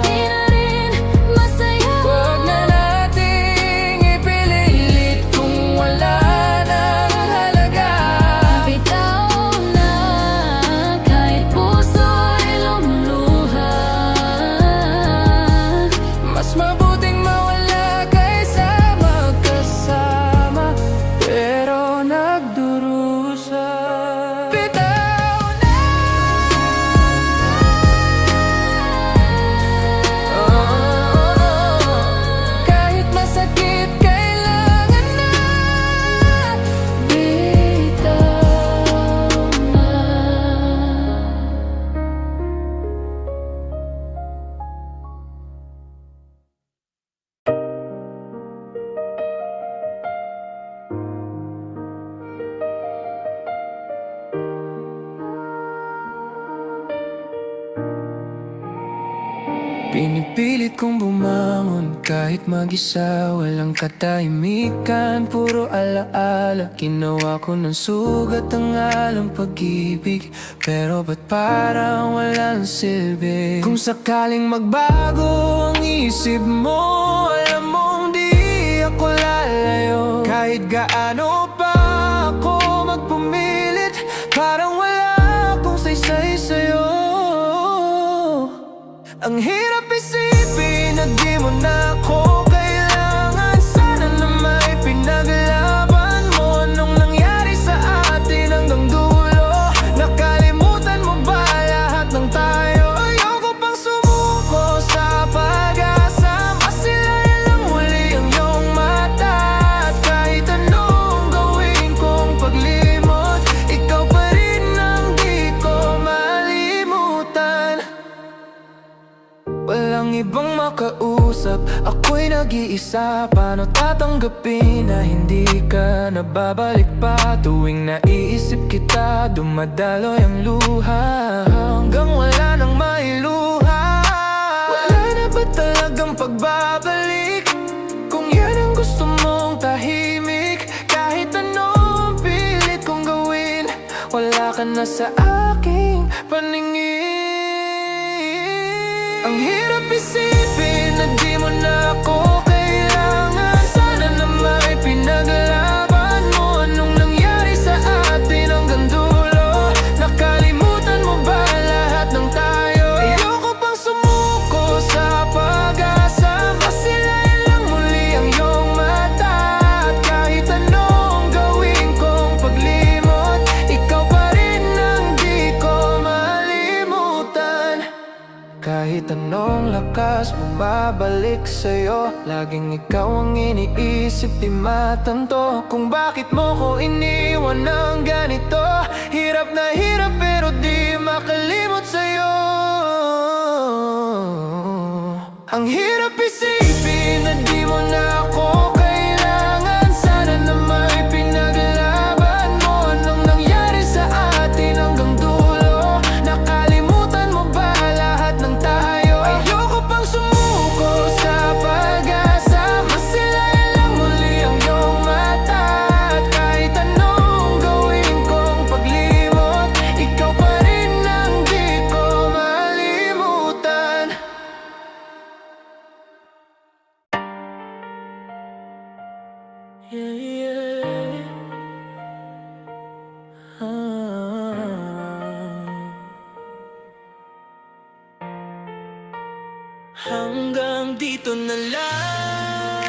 di na rin masaya. Huwag na nating ipilit kung wala nang halaga. Bitaw na, kahit puso'y lumuluha. Mas mabuting mawala kaysa magkasama pero nagdurusa. Bitaw na, oh, kahit masakit kailangan na. Bitaw na. Pinipilit kong bumangon kahit mag-isa. Walang katahimikan, puro alaala. Ginawa ko ng sugat ang alang pag-ibig, pero ba't parang walang silbi? Kung sakaling magbago ang isip mo, alam mong di ako lalayo. Kahit gaano pa ako magpumilit, parang wala akong saysay sa'yo. Ang hirap isipin na di mo na ako kailangan. Sana na may pinaglaban mo nung nangyari sa atin hanggang dulo. Nakalimutan mo ba lahat ng tayo? Ayoko pang sumuko sa pag-asa. Masilayan lang muli ang iyong mata. At kahit anong gawin kong paglimot, ikaw pa rin ang di ko malimutan. Walang ibang makausap, ako'y nag-iisa. Paano tatanggapin na hindi ka nababalik pa? Tuwing naiisip kita, dumadaloy ang luha. Hanggang wala nang mailuha. Wala na ba talagang pagbabalik? Kung yan ang gusto mong tahimik, kahit anong pilit kong gawin, wala ka na sa aking paningin. Ang hirap isipin na di mo na ako kailangan. Sana na may pinaglaban mo nung nangyari sa atin hanggang dulo. Nakalimutan mo ba lahat ng tayo? Ayoko pang sumuko sa pag-asa. Masilayan lang muli ang iyong mata. At kahit anong gawin kong paglimot, ikaw pa rin ang di ko malimutan. Kahit anong lakas bumabalik sa'yo, laging ikaw ang iniisip, di matanto kung bakit mo ko iniwan ng ganito. Hirap na hirap pero di makalimot sa'yo. Ang hirap isipin na di mo na ako kailangan. Sana na may pinaglaban mo nung nangyari sa atin hanggang dulo. Nakalimutan mo ba lahat ng tayo? Ayoko pang sumuko sa pag-asa. Masilayan lang muli ang iyong mata. At kahit anong gawin kong paglimot, ikaw pa rin ang di ko malimutan. Yeah, yeah. Hanggang dito na lang.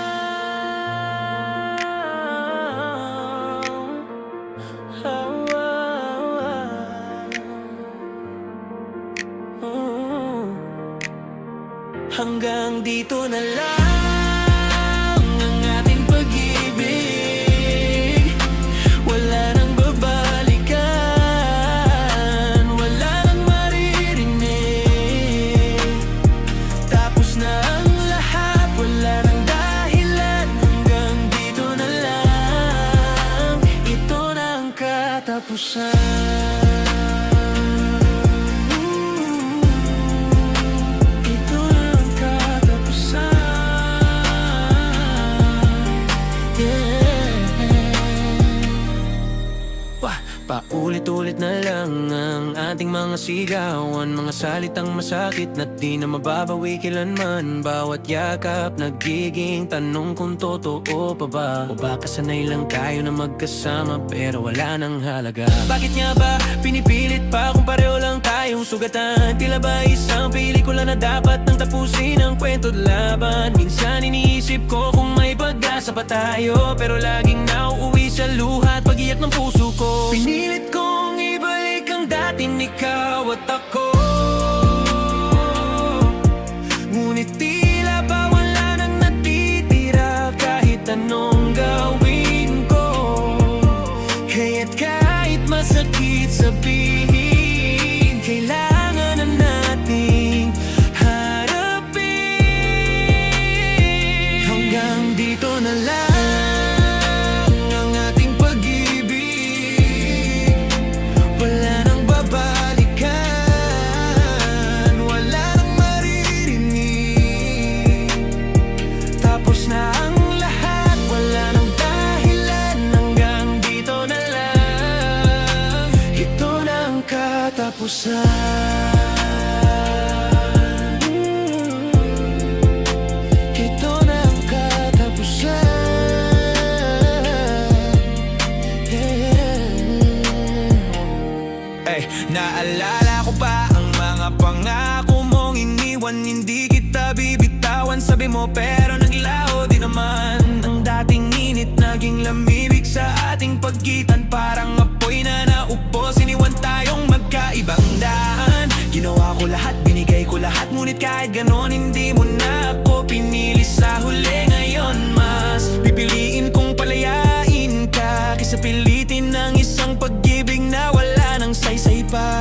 hanggang dito na lang ang ating pag-ibig. Wala nang babalikan, wala nang maririnig. Tapos na ang lahat, wala nang dahilan, hanggang dito na lang. Ito na ang katapusan. Paulit-ulit na lang ang ating mga sigawan, mga salitang masakit na di na mababawi kailanman. Bawat yakap nagiging tanong kung totoo pa ba, o baka sanay lang tayo na magkasama pero wala nang halaga. Bakit nga ba pinipilit pa kung pareho lang tayong sugatan? Tila ba isang pelikula na dapat nang tapusin ang kwento't laban? Minsan iniisip ko kung may pag-asa pa tayo, pero laging nauuwi sa luha at pag-iyak ng puso ko. Pinilit kong ibalik ang dating ikaw at ako, ngunit tila ba wala nang natitira kahit anong gawin ko. Kaya't kahit masakit sabihin, kailangan na nating harapin. Hanggang dito na lang ang ating pag-ibig. Wala nang babalikan, wala nang maririnig. Tapos na ang lahat, wala nang dahilan, hanggang dito na lang. Ito na ang katapusan. Ito na ang katapusan. Ay, naalala ko pa ang mga pangako mong iniwan. Hindi kita bibitawan, sabi mo, pero naglaho din naman. Ang dating init naging lamibig sa ating pagitan, parang apoy na naupos, iniwan tayong magkaibang daan. Ginawa ko lahat, binigay ko lahat, ngunit kahit ganon hindi mo na ako pinili sa huli. Ngayon mas pipiliin kong palayain ka kaysa pilitin ng isang pag-ibig na wala nang saysay pa.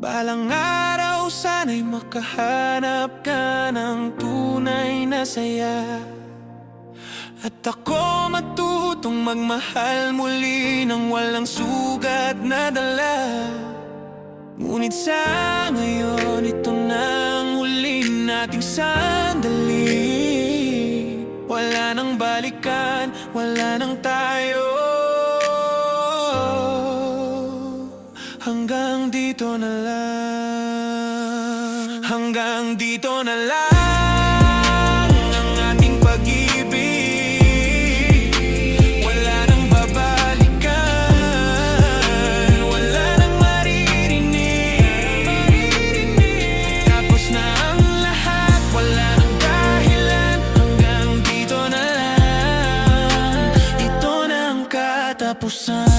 Balang araw sana'y makahanap ka ng tunay na saya, at ako matutong magmahal muli ng walang sugat na dala. Ngunit sa ngayon, ito na ang huli nating sandali. Wala nang balikan, wala nang tayo. Hanggang dito na lang. Hanggang dito na lang ang ating pag-ibig. Wala nang babalikan, wala nang maririnig. Tapos na ang lahat, wala nang dahilan, hanggang dito na lang. Ito na ang katapusan.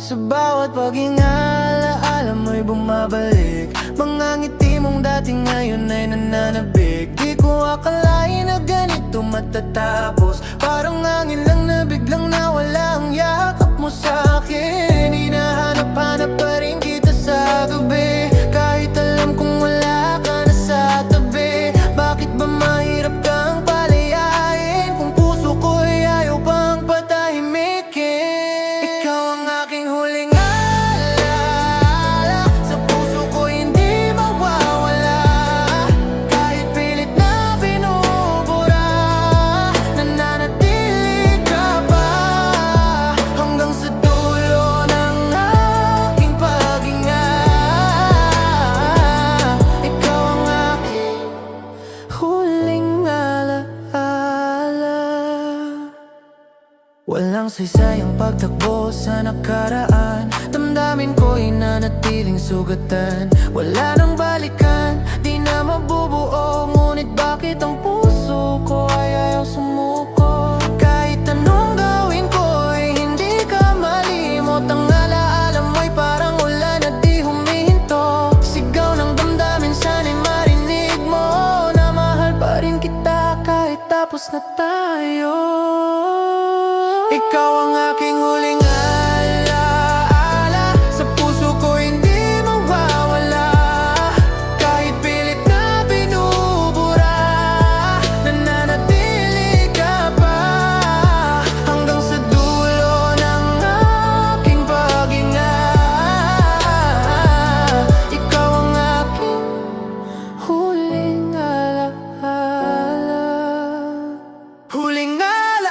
Sa bawat pag-ingala, mo'y bumabalik. Mga ngiti mong dating ngayon ay nananabik. Di ko akalain na ganito matatapos. Parang hangin lang na biglang nawala ang yakap mo sa akin. Hinahanap-hanap pa rin kita sa gabi, kahit alam kong wala ka na sa tabi. Bakit ba mahirap kang palayain kung puso ko'y ayaw pang patahimikin? Ikaw ang aking huling alaala sa Walang saysay ang pagtakbo sa nakaraan. Damdamin ko'y nanatiling sugatan. Wala nang balikan, di na mabubuo. Ngunit bakit ang puso ko ay ayaw sumuko? Kahit anong gawin ko ay hindi ka malimot. Ang alaala mo'y parang ulan na di humihinto. Sigaw ng damdamin, sana'y marinig mo na mahal pa rin kita kahit tapos na tayo. Ikaw ang aking huling alaala. Sa puso ko hindi mawawala. Kahit pilit na binubura, nananatili ka pa. Hanggang sa dulo ng aking paghinga. Ikaw ang aking huling alaala. Huling alaala.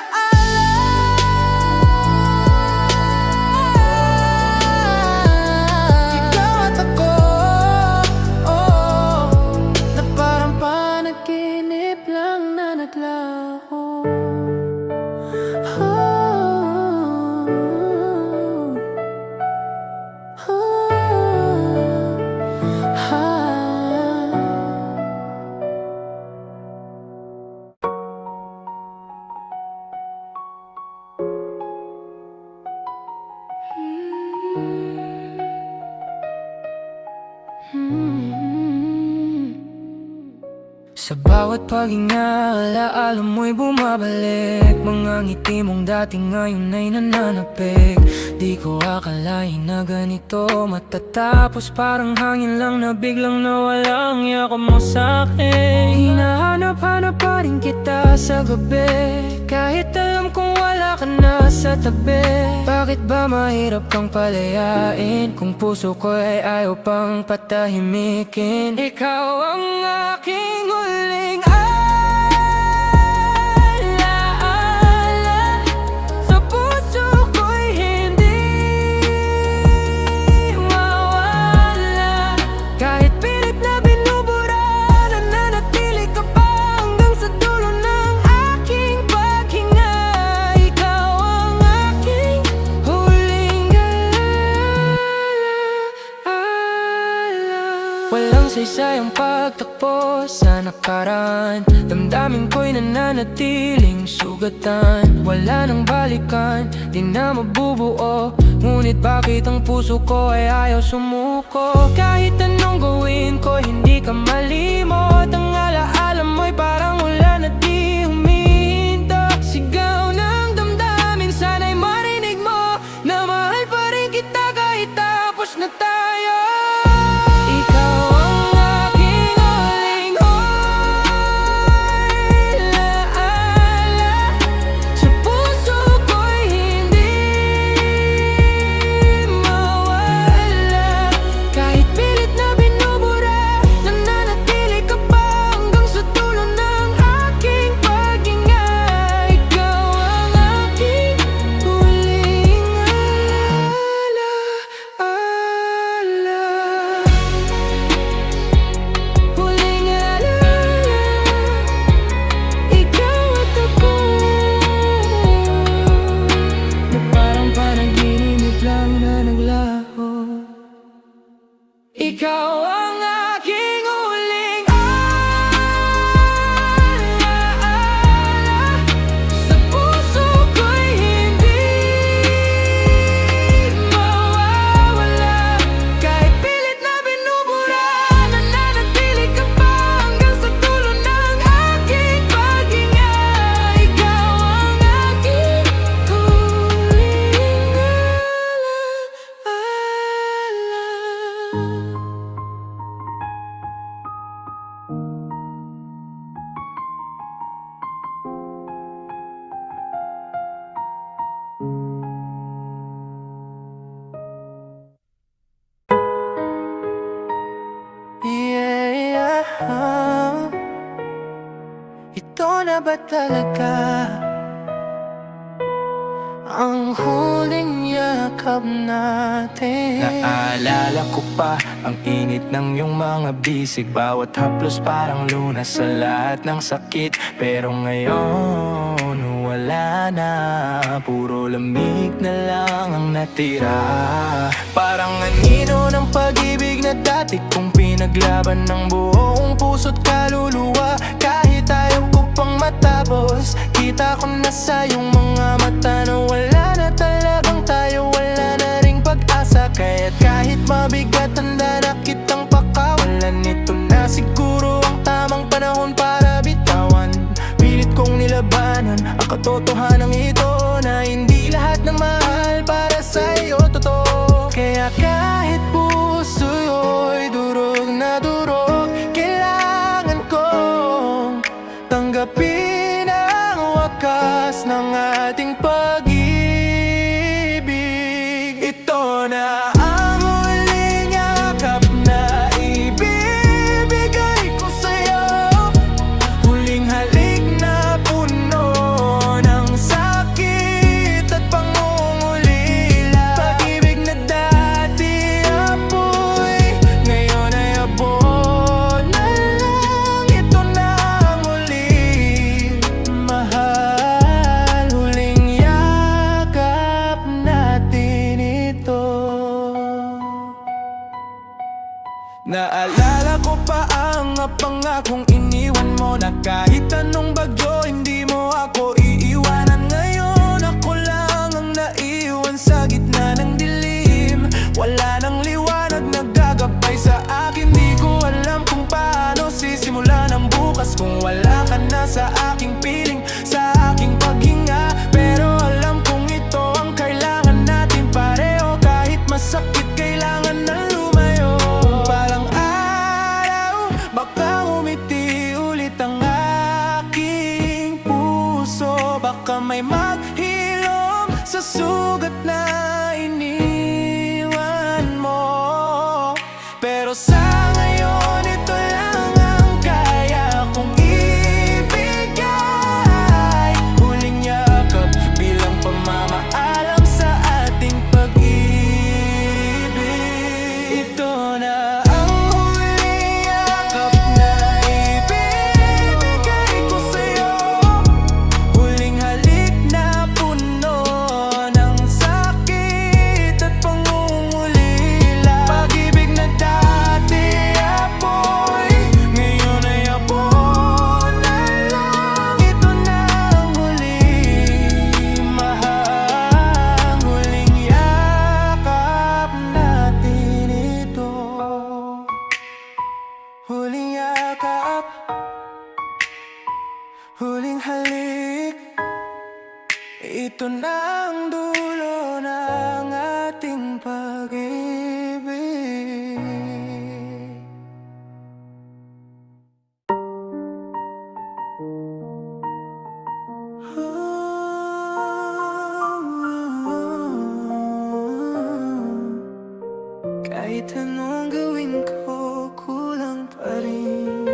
Sa bawat paghinga, alaala mo'y bumabalik. Mga ngiti mong dati ngayon ay nananapik. Di ko akalain na ganito matatapos. Parang hangin lang na biglang nawala ang yakap mo sa'kin. Hinahanap-hanap pa rin kita sa gabi, kahit alam kong wala ka na sa tabi. Bakit ba mahirap kang palayain kung puso ko ay ayaw pang patahimikin? Ikaw ang aking huling alaala. Sa puso ko'y hindi mawala. Kahit pilit na binubura, nananatili ka pa hanggang sa dulo ng aking paghinga. Ikaw ang aking huling alaala. Walang saysay ang pagtakbo sa nakaraan. Damdamin ko'y nananatiling sugatan. Wala nang balikan, di na mabubuo. Ngunit bakit ang puso ko ay ayaw sumuko? Kahit anong gawin ko, hindi ka malimot. Ang alaala mo'y parang ulan na di humihinto. Sigaw ng damdamin, sana'y marinig mo na mahal pa rin kita kahit tapos na tayo. Ikaw ang aking huling alaala. Sa puso ko'y hindi mawawala. Kahit pilit na binubura, nananatili ka pa hanggang sa dulo ng aking paghinga. Ikaw ang aking huling alaala. Yeah, ito na ba talaga ang huling yakap natin? Naalala ko pa ang init ng iyong mga bisig. Bawat haplos parang lunas sa lahat ng sakit. Pero ngayon wala na, puro lamig na lang ang natira. Parang anino ng pag-ibig na dati kong pinaglaban ng buong puso't kaluluwa. Kahit ayaw ko pang matapos, kita ko na sa iyong mga mata na wala na talagang tayo, wala na ring pag-asa. Kaya't kahit mabigat, handa na kitang pakawalan. Ito na siguro ang tamang panahon para bitawan. Pilit kong nilabanan ang katotohanan ito, na hindi lahat ng mahal para sa'yo totoo. Kaya kahit puso'y durog na durog, kailangan kong tanggapin ang wakas ng ating pag-ibig. Ito na ang huling yakap na ibibigay ko sa'yo, huling halik na puno ng sakit at pangungulila. Pag-ibig na dati apoy, ngayon ay abon na lang. Ito na ang huling mahal, huling yakap natin ito. Naalala ko pa ang pangakong iniwan mo, na kahit anong bagyo hindi mo ako iiwanan. Ngayon ako lang ang naiwan sa gitna ng dilim. Wala nang liwanag nagagabay sa akin. Di ko alam kung paano sisimulan ang bukas kung wala ka na sa aking piling, sa aking paghinga. Pero alam kong ito ang kailangan natin pareho. Kahit masakit, kailangan na lumayo. Parang araw, baka umiti ulit ang aking puso. Baka may maghilom sa sugat na iniwan mo. Pero sa ngayon, ito lang ang kaya kong ibigay, huling yakap bilang pamamaalam sa ating pag-ibig. Ito na ang huling yakap na ibibigay ko sa'yo, huling halik na puno ng sakit at pangungulila. Pag-ibig na dati apoy, ngayon ay abon na lang. Ito na ang huling mahal, huling yakap natin ito. Huling yakap, huling halik. Ito na ang dulo ng ating pag-ibig. Kahit anong gawin ko, kulang pa rin.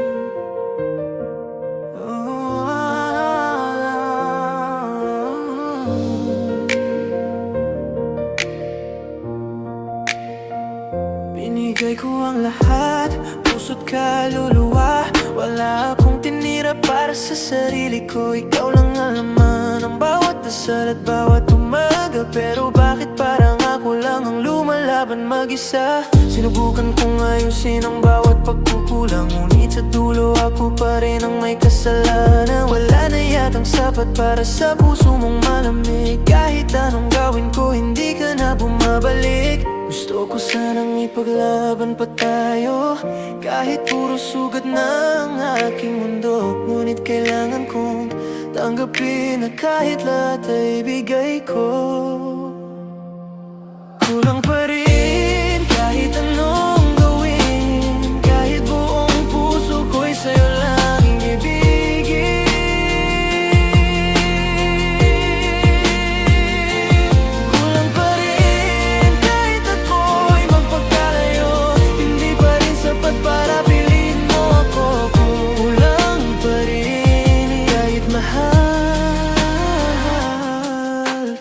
Binigay ko ang lahat, puso't kaluluwa. Wala akong tinira para sa sarili ko. Ikaw lang ang laman ng bawat dasal at bawat umaga. Pero bakit parang ako lang ang lumalaban mag-isa? Sinubukan kong ayusin ang bawat pagkukulang, ngunit sa dulo ako pa rin ang may kasalanan. Wala na yatang sapat para sa puso mong malamig. Kahit anong gawin ko, hindi ka na bumabalik. Gusto ko sanang ipaglaban pa tayo, kahit puro sugat na ang aking mundo. Ngunit kailangan kong tanggapin na kahit lahat ay bigay ko, kulang pa rin. Kahit anong gawin, kahit buong puso ko'y sa'yo lang ibigin. Kulang pa rin, kahit ako'y magpagkalayo, hindi pa rin sapat para piliin mo ako. Kulang pa rin, kahit mahal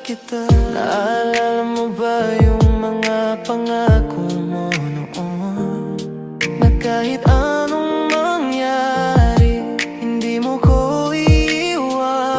kita. Naalala mo ba yung mga pangako mo noon, na kahit anong mangyari, hindi mo ko iiwanan?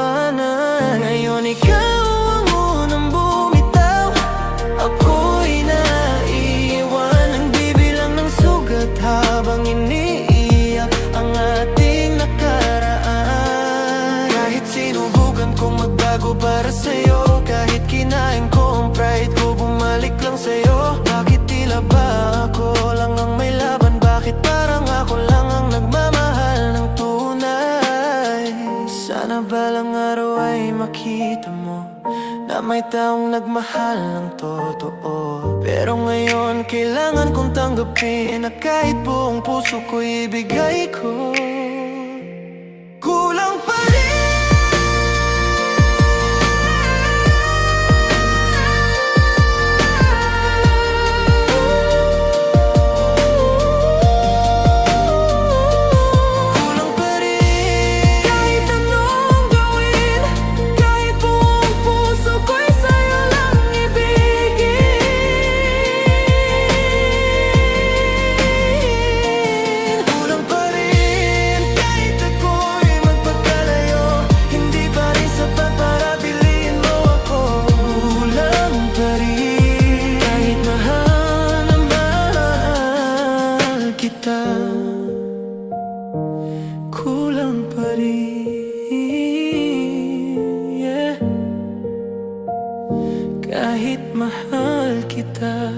may taong nagmahal ng totoo. Pero ngayon kailangan kong tanggapin na kahit buong puso ko'y ibigay ko, kulang pa rin. Kulang pa rin. Kahit anong gawin, kahit buong puso ko'y sa'yo lang ibigin. Kulang pa rin. Kahit ako'y magpagkalayo, hindi pa rin sapat para piliin mo ako. Kulang pa rin. Kahit mahal na mahal kita, kulang pa rin, yeah. Kahit mahal kita,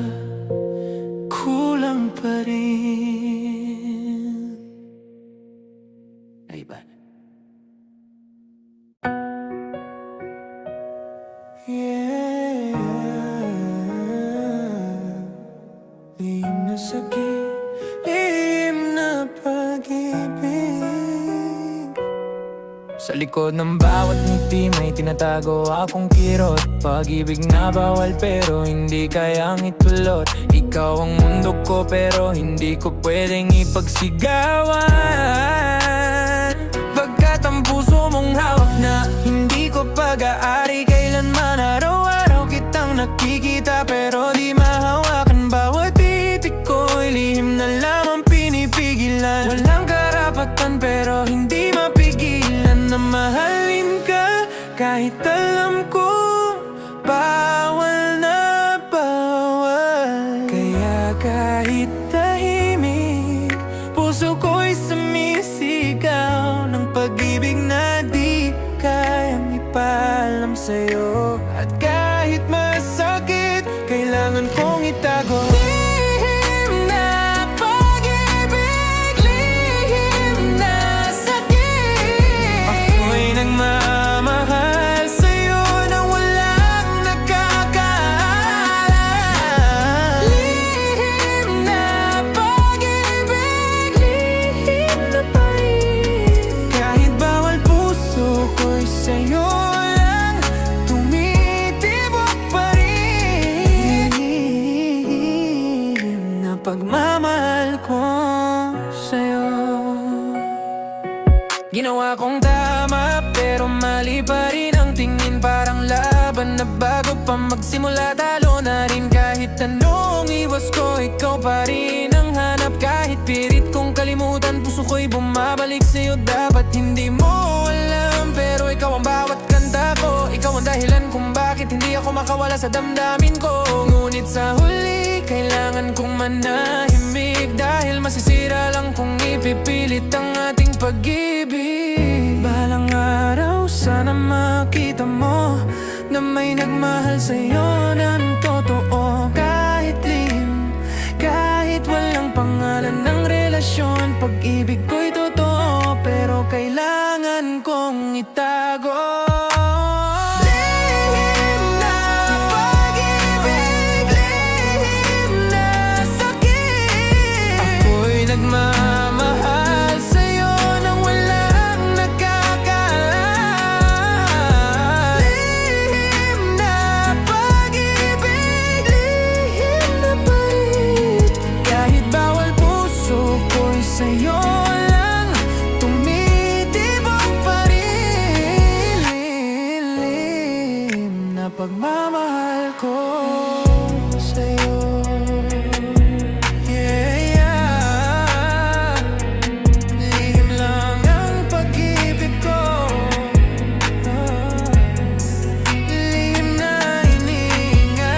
kulang pa rin. Ay ba? Yeah. Lihim na sakit, lihim na pag-ibig. Sa likod ng bawat ngiti may tinatago akong kirot. Pag-ibig na bawal pero hindi kayang itulot. Ikaw ang mundo ko pero hindi ko pwedeng ipagsigawan. Pagkat ang puso mong hawak na hindi ko pag-aari kailanman. Araw-araw kitang nakikita pero di mahawakan. Bawat titik ko'y lihim na lamang pinipigilan. Walang karapatan pero hindi mapigilan na mahalin ka. Kahit alam ko bawal na bawal. Kaya kahit tahimik, puso ko'y sumisigaw ng pag-ibig na di kayang ipaalam sa'yo. At kahit masakit, kailangan kong itago. Lihim na pag-ibig, lihim na sakit. Ako'y nagmamahal sa'yo nang walang nakakaalam. Lihim na pag-ibig, lihim na pait. Kahit bawal puso ko'y sa'yo lang tumitibok pa rin. Lihim na pagmamahal ko sa'yo. Ginawa kong tama pero mali pa rin ang tingin. Parang laban na bago pa magsimula talo na rin. Kahit anong iwas ko, ikaw pa rin ang hanap. Kahit pilit kong kalimutan, puso ko'y bumabalik sa'yo. Dapat hindi mo alam pero ikaw ang bawat kanta ko. Ikaw ang dahilan kung bakit hindi ako makawala sa damdamin ko. Ngunit sa huli, kailangan kong manahimik. Dahil masisira lang kung ipipilit ang ating pag-ibig. Balang araw, sana makita mo na may nagmahal sa'yo ng totoo. Kahit lihim, kahit walang pangalan ng relasyon, pag-ibig ko'y totoo pero kailangan kong itago. Lihim na pag-ibig, lihim na sakit. Ako'y nagmamahal sa'yo nang walang nakakaalam. Lihim na pag-ibig, lihim na pait. Kahit bawal puso ko'y sa'yo lang tumitibok pa rin. Lihim na pagmamahal ko sa'yo. Yeah, yeah. Lihim lang ang pag-ibig ko. Lihim na iniingatan.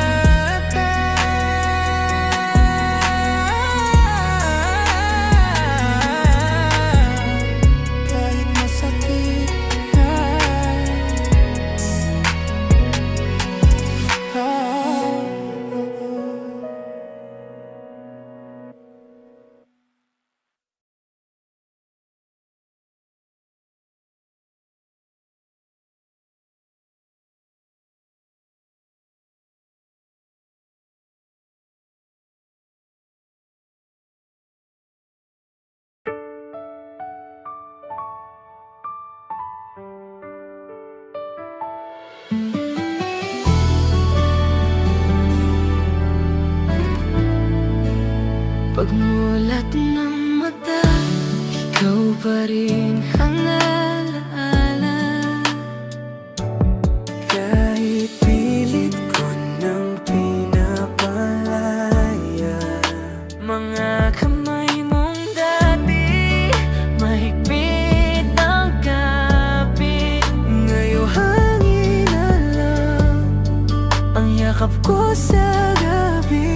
Kahit masakit na Pagmulat ng mata, ikaw pa rin ang alaala. Kahit pilit ko nang pinapalaya, Mga kamay mong dati, mahigpit ang kapit. ngayong hangin na lang Ang yakap ko sa gabi.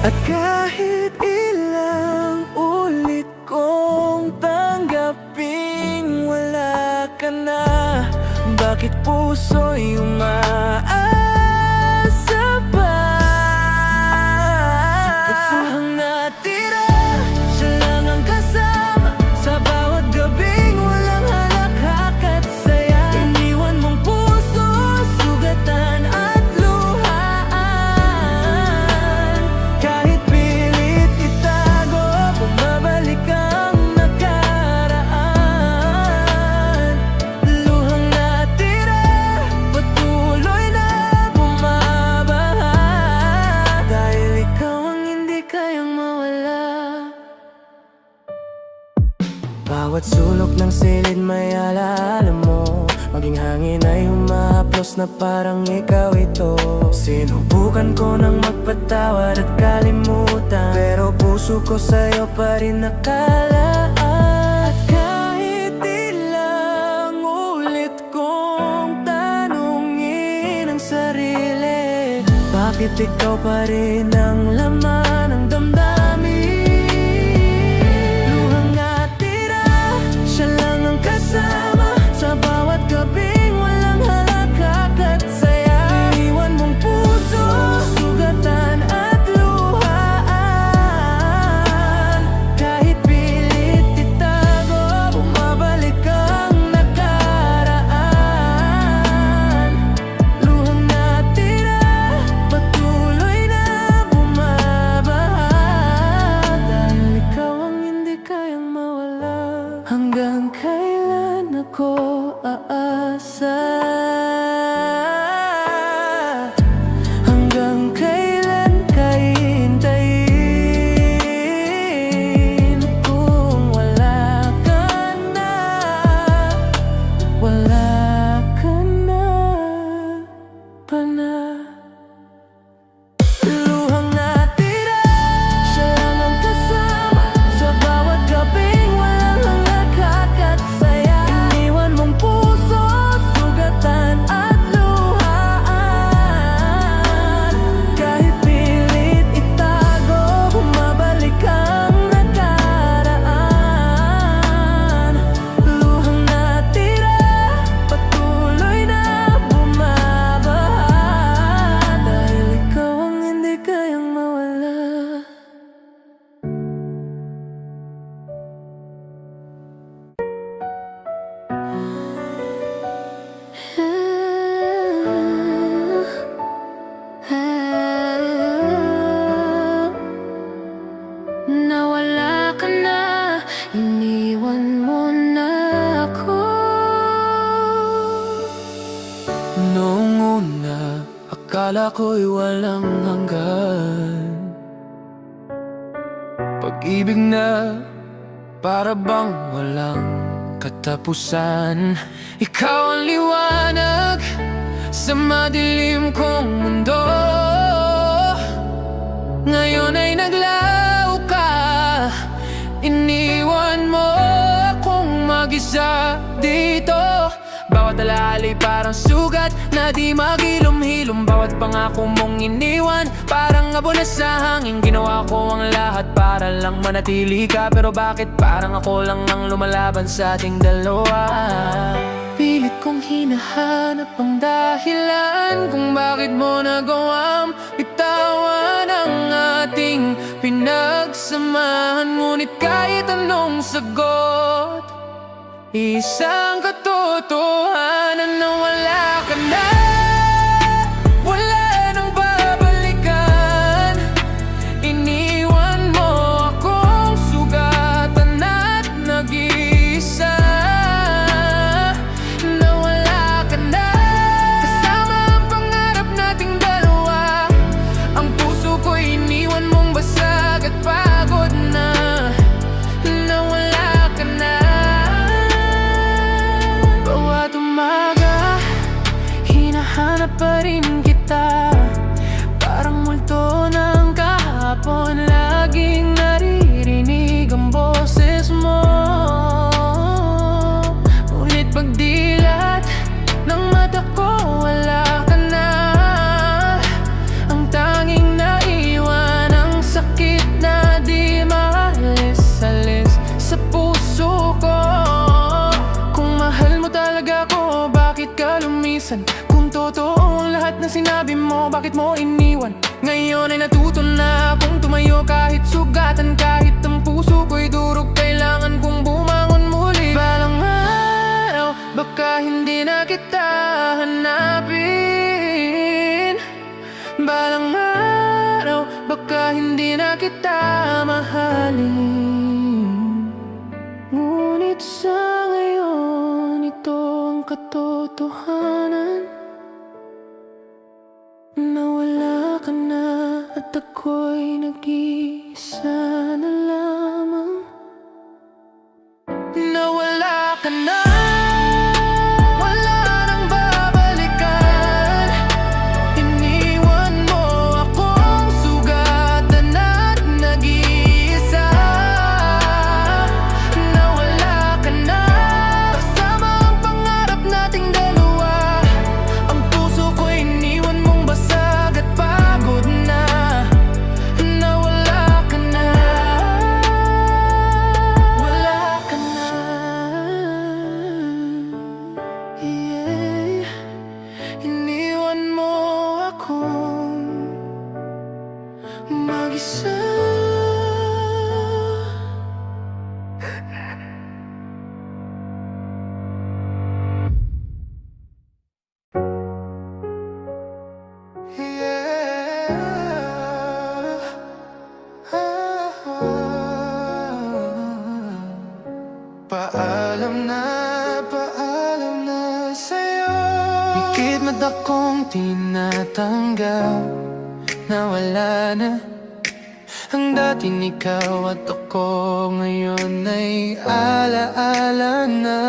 At kahit ilang ulit kong tanggapin wala ka na, bakit puso'y umaasa pa? Ang natira, siya lang ang kasama sa bawat gabing walang halakhak at saya. Iniwan mong puso, sugatan at luhaan. Kahit pilit itago, bumabalik ang nakaraan. Luhang natira, patuloy na bumabaha. Dahil ikaw ang hindi kayang mawala. Bawat sulok ng silid may alaala mo, maging hangin ay humahaplos na parang ikaw ito. Sinubukan ko nang magpatawad at kalimutan, pero puso ko sa'yo pa rin nakalaan. At kahit ilang ulit kong tanungin ang sarili, bakit ikaw pa rin ang laman ng damdamin? Luhang natira, siya lang ang kasama sa bawat gabing walang halakhak at saya. Iwan mong puso, sugatan at luhaan. Kahit pilit itago, bumabalik ang nakaraan. Luhang natira, patuloy na bumabaha. Dahil ikaw ang hindi kayang mawala. Hanggang kailan ako aasa? Hanggang kailan ka hintayin? Kung wala ka na, wala ka na pana. Luhang natira, siya lang ang kasama sa bawat gabing walang halakhak at saya. Iniwan mong puso, sugatan at luhaan. Kahit pilit itago, bumabalik ang nakaraan. Luhang natira, patuloy na bumabaha. Dahil ikaw ang hindi kayang mawala. Nawala ka na, iniwan mo na ako. Noong una, akala ko'y walang hanggan. Pag-ibig na para bang walang katapusan. Ikaw ang liwanag sa madilim kong mundo. Ngayon ay naglaho ka, iniwan mo akong mag-isa dito. Bawat alaala'y parang sugat na di maghilom-hilom. Bawat pangako mong iniwan parang abo na sa hangin. Ginawa ko ang lahat para lang manatili ka, pero bakit parang ako lang ang lumalaban sa ating dalawa? Pilit kong hinahanap ang dahilan kung bakit mo nagawang bitawan ang ating pinagsamahan. Ngunit kahit anong sagot, isang katotohanan na wala ka na. Wala nang babalikan. Iniwan mo akong sugatan at nag-iisa. Nawala ka na. Kasama ang pangarap nating dalawa. Ang puso hinahanap pa rin kita. Parang multo ng kahapon, laging naririnig ang boses mo. Ngunit pagdilat ng mata ko, wala ka na. Ang tanging naiwan, ang sakit na di maalis-alis sa puso ko. Kung mahal mo talaga ko, bakit ka lumisan? Kung totoo ang lahat na sinabi mo, bakit mo iniwan? Ngayon ay natuto na akong tumayo, kahit sugatan, kahit ang puso ko'y durog, kailangan kong bumangon muli. Balang araw, baka hindi na kita hanapin. Balang araw, baka hindi na kita mahalin. Ngunit sa ngayon, ito ang katotohanan, nawala ka na at ako'y nag-iisa na lamang. Nawala ka na, wala nang babalikan. Iniwan mo akong sugatan at nag-iisa. Nawala ka na, kasama ang pangarap nating dalawa. Ang puso ko iniwan mong basag at pagod na. Nawala ka na, wala ka na. Yeah. Iniwan mo akong mag-isa. Paalam na sa'yo. Ikit mata kong tinatanggap na wala na ang dating ikaw at ako. Ngayon ay alaala na.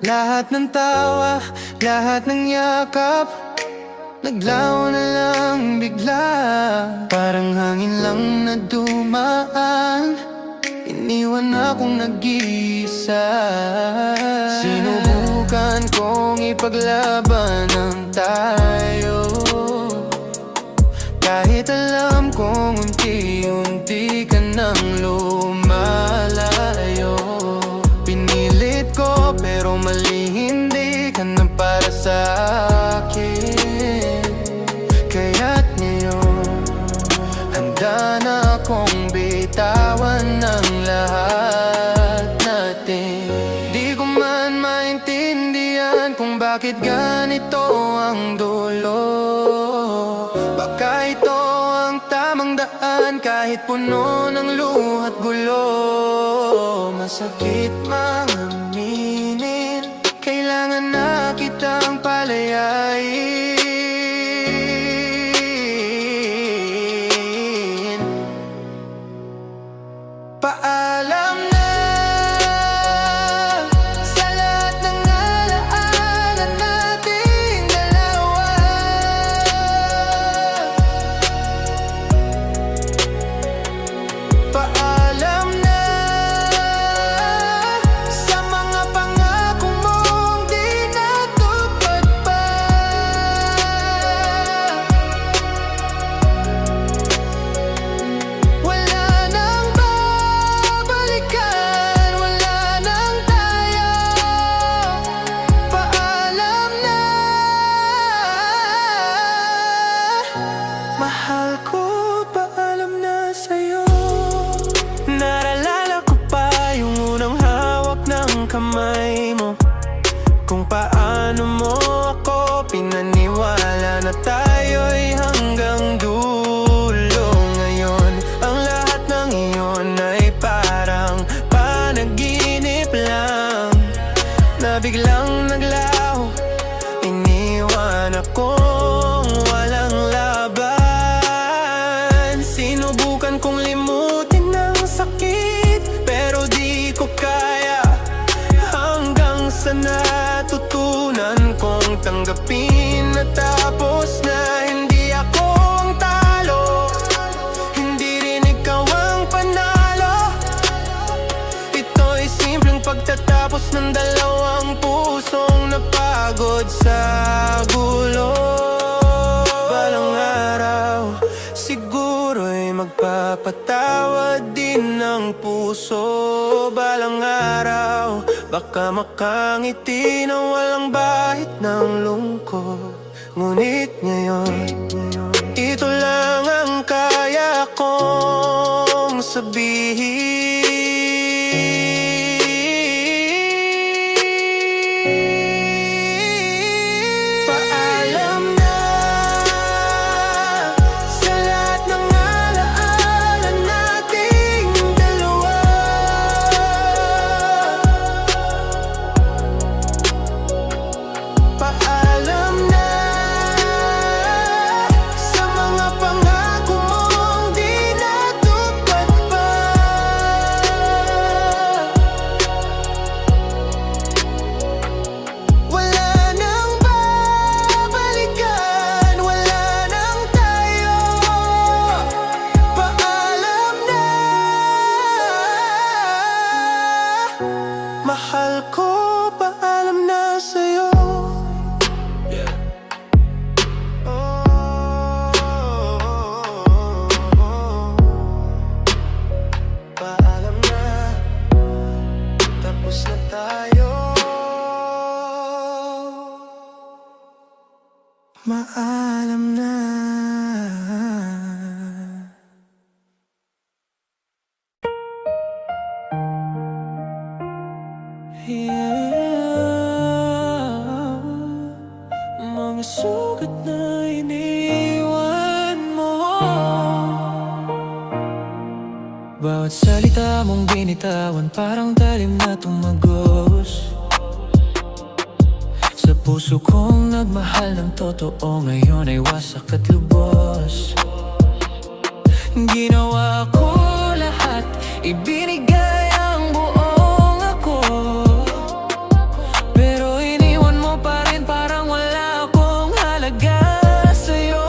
Lahat ng tawa, lahat ng yakap, naglaho na lang bigla. Parang hangin lang na dumaan, iniwan akong nag-iisa. Sinubukan kong ipaglaban ang tayo, kahit alam kong unti-unti ka nang lumalayo. Pinilit ko pero mali, hindi ka na para sa akin. Kaya't ngayon, handa na akong bitawan ng lahat natin. Di ko man maintindihan kung bakit ganito ang dulo. Baka ito ang tamang daan, kahit puno ng luha at gulo. Masakit mang aminin, kailangan na kitang palayain. Paalam na sa lahat ng alaala nating dalawa. Paalam na sa mga pangako mong di natupad pa. Wala nang babalikan, wala nang tayo. Paalam na, mahal ko, paalam na sa'yo. Naalala ko pa yung unang hawak ng kamay mo, kung paano mo ako pinaniwala na tayo'y hanggang dulo. Ngayon, ang lahat ng iyon ay parang panaginip lang, na biglang naglaho. Iniwan akong walang laban. Sinubukan kong limutin ang sakit, pero di ko kaya. Hanggang sa natutunan kong tanggapin na sa gulo. Balang araw, siguro'y magpapatawad din ng puso. Balang araw, baka makangiti na walang bahid ng lungkot. Ngunit ngayon, ito lang ang kaya kong sabihin. Paalam na sa lahat ng alaala nating dalawa. Paalam na sa mga pangako mong di natupad pa. Wala nang babalikan, wala nang tayo. Paalam na. Mahal ko, paalam na sa'yo. Paalam na, tapos na tayo. Maalam na. Mga sugat na iniwan mo. Bawat salita mong binitawan parang talim na tumagos sa puso kong nagmahal ng totoo. Ngayon ay wasak at lubos. Ginawa ko lahat, ibinigay ang buong ako, pero iniwan mo pa rin parang wala akong halaga sa'yo.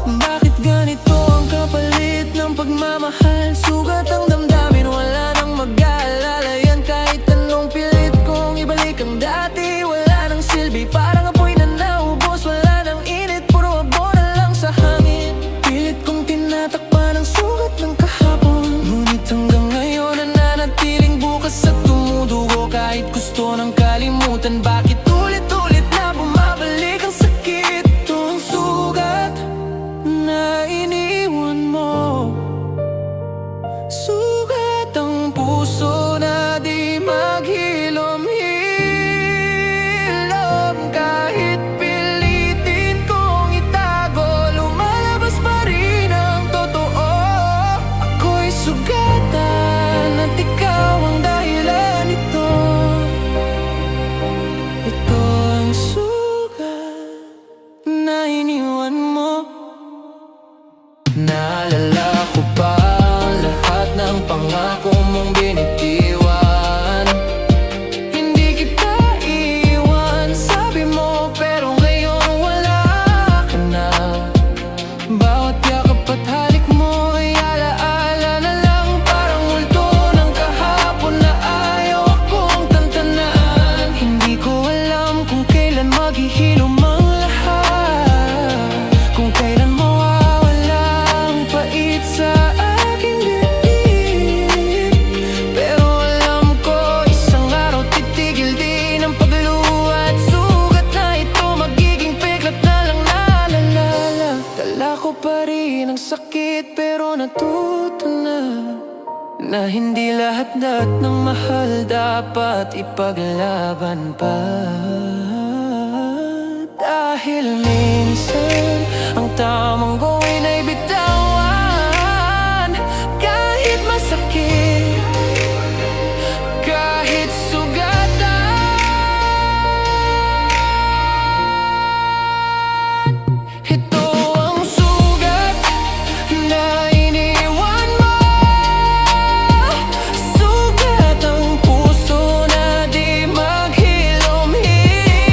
Bakit ganito ang kapalit ng pagmamahal? Sugat ang damdamin, wala nang mag-aalala yan. Kahit anong pilit kong ibalik ang dati, wala nang silbi, parang apoy na naubos. Wala nang init, puro abo na lang sa hangin. Pilit kong tinatakpan ang sugat ng kahapon, ngunit hanggang ngayon nananatiling bukas at tumudugo. Kahit gusto ng kalimutan, bakit ulit-ulit na bumabalik ang sakit? Itong sugat na iniwan mo, sugat ang puso na di maghilom-hilom. Kahit pilitin kong itago, lumalabas pa rin ang totoo. Ako'y sugatan at ikaw ang dahilan nito. Ito ang sugat na iniwan mo. Naalala ko pa ang lahat ng pangako mong binitiwan. Hindi kita iwan, sabi mo, pero ngayon wala ka na. Bawat yakap at halik mo ay alaala na lang, parang multo ng kahapon na ayaw akong tantanan. Hindi ko alam kung kailan maghihilom ang lahat, kung kailan mawawala ang pait sa aking dibdib. Pero alam ko, isang araw titigil din ang pagluha at sugat na ito magiging peklat na lang naalala. Dala ko pa rin ang sakit, pero natuto na hindi lahat ng mahal dapat ipaglaban pa. Dahil minsan ang tamang gawin ay bitawan, kahit masakit, kahit sugatan. Ito ang sugat na iniwan mo, sugat ang puso na di maghilom-hilom.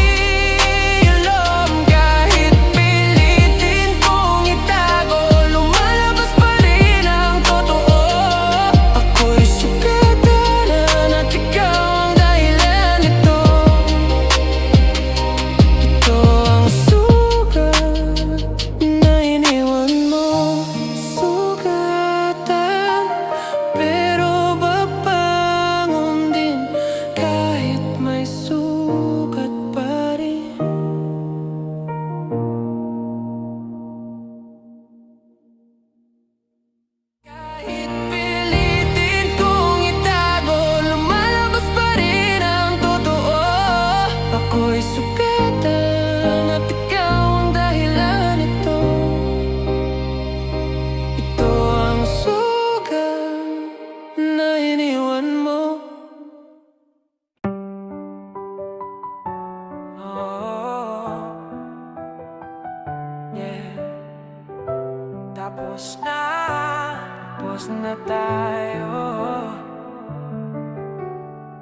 tapos na tayo.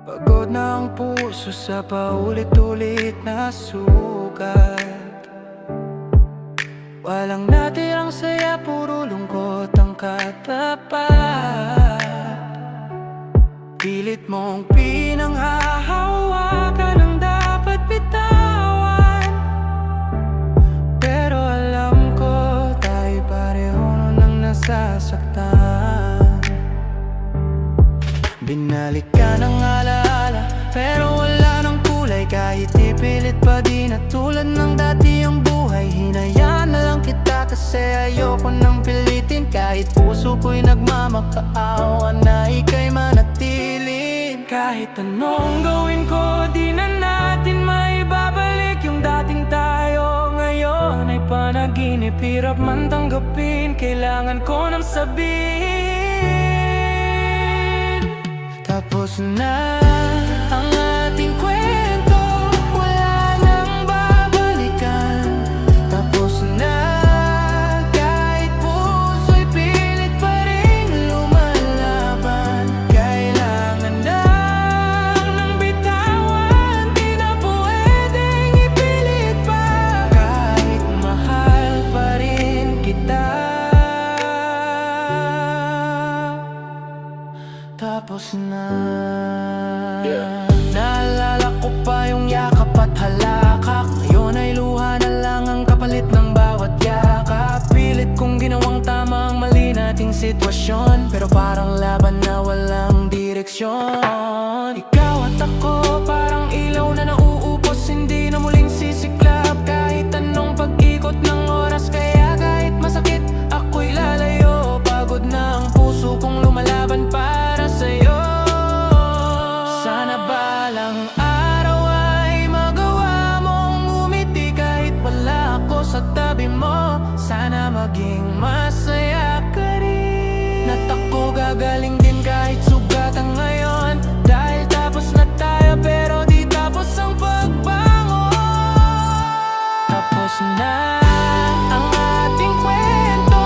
Pagod na ang puso sa paulit-ulit na sugat. Walang natirang saya, puro lungkot ang katapat. Pilit mong pinanghahawakan ang dapat bitawan. Pero alam ko, tayo pareho nun ang nasasaktan. Binalik ka ng alaala, pero wala ng kulay. Kahit ipilit pa di na tulad ng dati ang buhay. Hinayaan na lang kita kasi ayoko nang pilitin. Kahit puso ko'y nagmamakaawa na ika'y manatilin. Kahit anong gawin ko, di na natin maibabalik yung dating tayo. Ngayon ay panaginip, hirap man tanggapin. Kailangan ko nang sabihin, tapos na ang ating kwento, wala nang babalikan. Tapos na, kahit puso'y pilit pa rin lumalaban. Kailangan lang ng bitawan, di na pwedeng ipilit pa. Kahit mahal pa rin kita, tapos na. Naalala ko pa yung yakap at halakak. Ngayon ay luha na lang ang kapalit ng bawat yakap. Pilit kong ginawang tama ang mali nating sitwasyon, pero parang laban na walang direksyon. Ikaw at ako parang ilaw na nauupos, hindi na muling sisiklab. Kahit anong pag-ikot ng oras, kaya kahit masakit ako'y lalayo. Pagod na ang puso kong lumalaban para sa'yo. Sana balang araw ay magawa mong umiti kahit wala ako sa tabi mo. Sana maging masaya ka rin. At ako gagaling din kahit sugatan ngayon. Dahil tapos na tayo pero di tapos ang pagbangon. Tapos na ang ating kwento,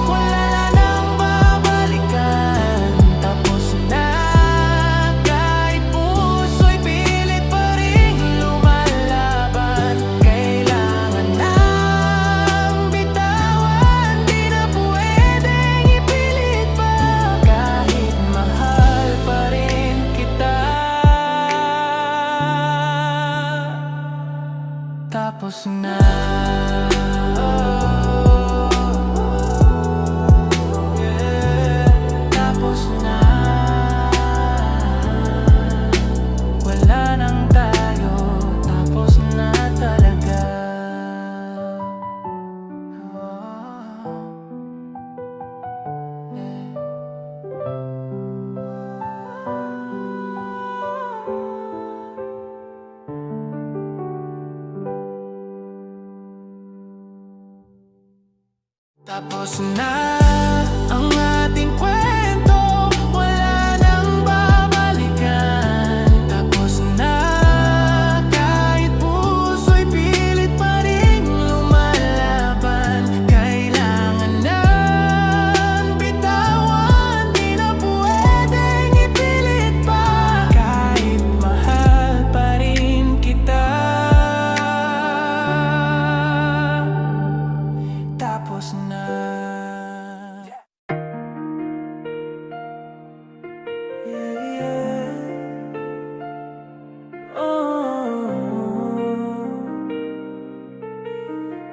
wala nang babalikan. Tapos na, kahit puso'y pilit pa rin lumalaban. Kailangan nang bitawan, di na pwedeng ipilit pa. Kahit mahal pa rin kita, tapos na. Tapos na, wala nang tayo, tapos na talaga. Tapos na ang ating kwento, wala nang babalikan. Tapos na, kahit puso'y pilit pa rin lumalaban. Kailangan nang bitawan, di na pwedeng ipilit pa. Kahit mahal pa rin kita, tapos na.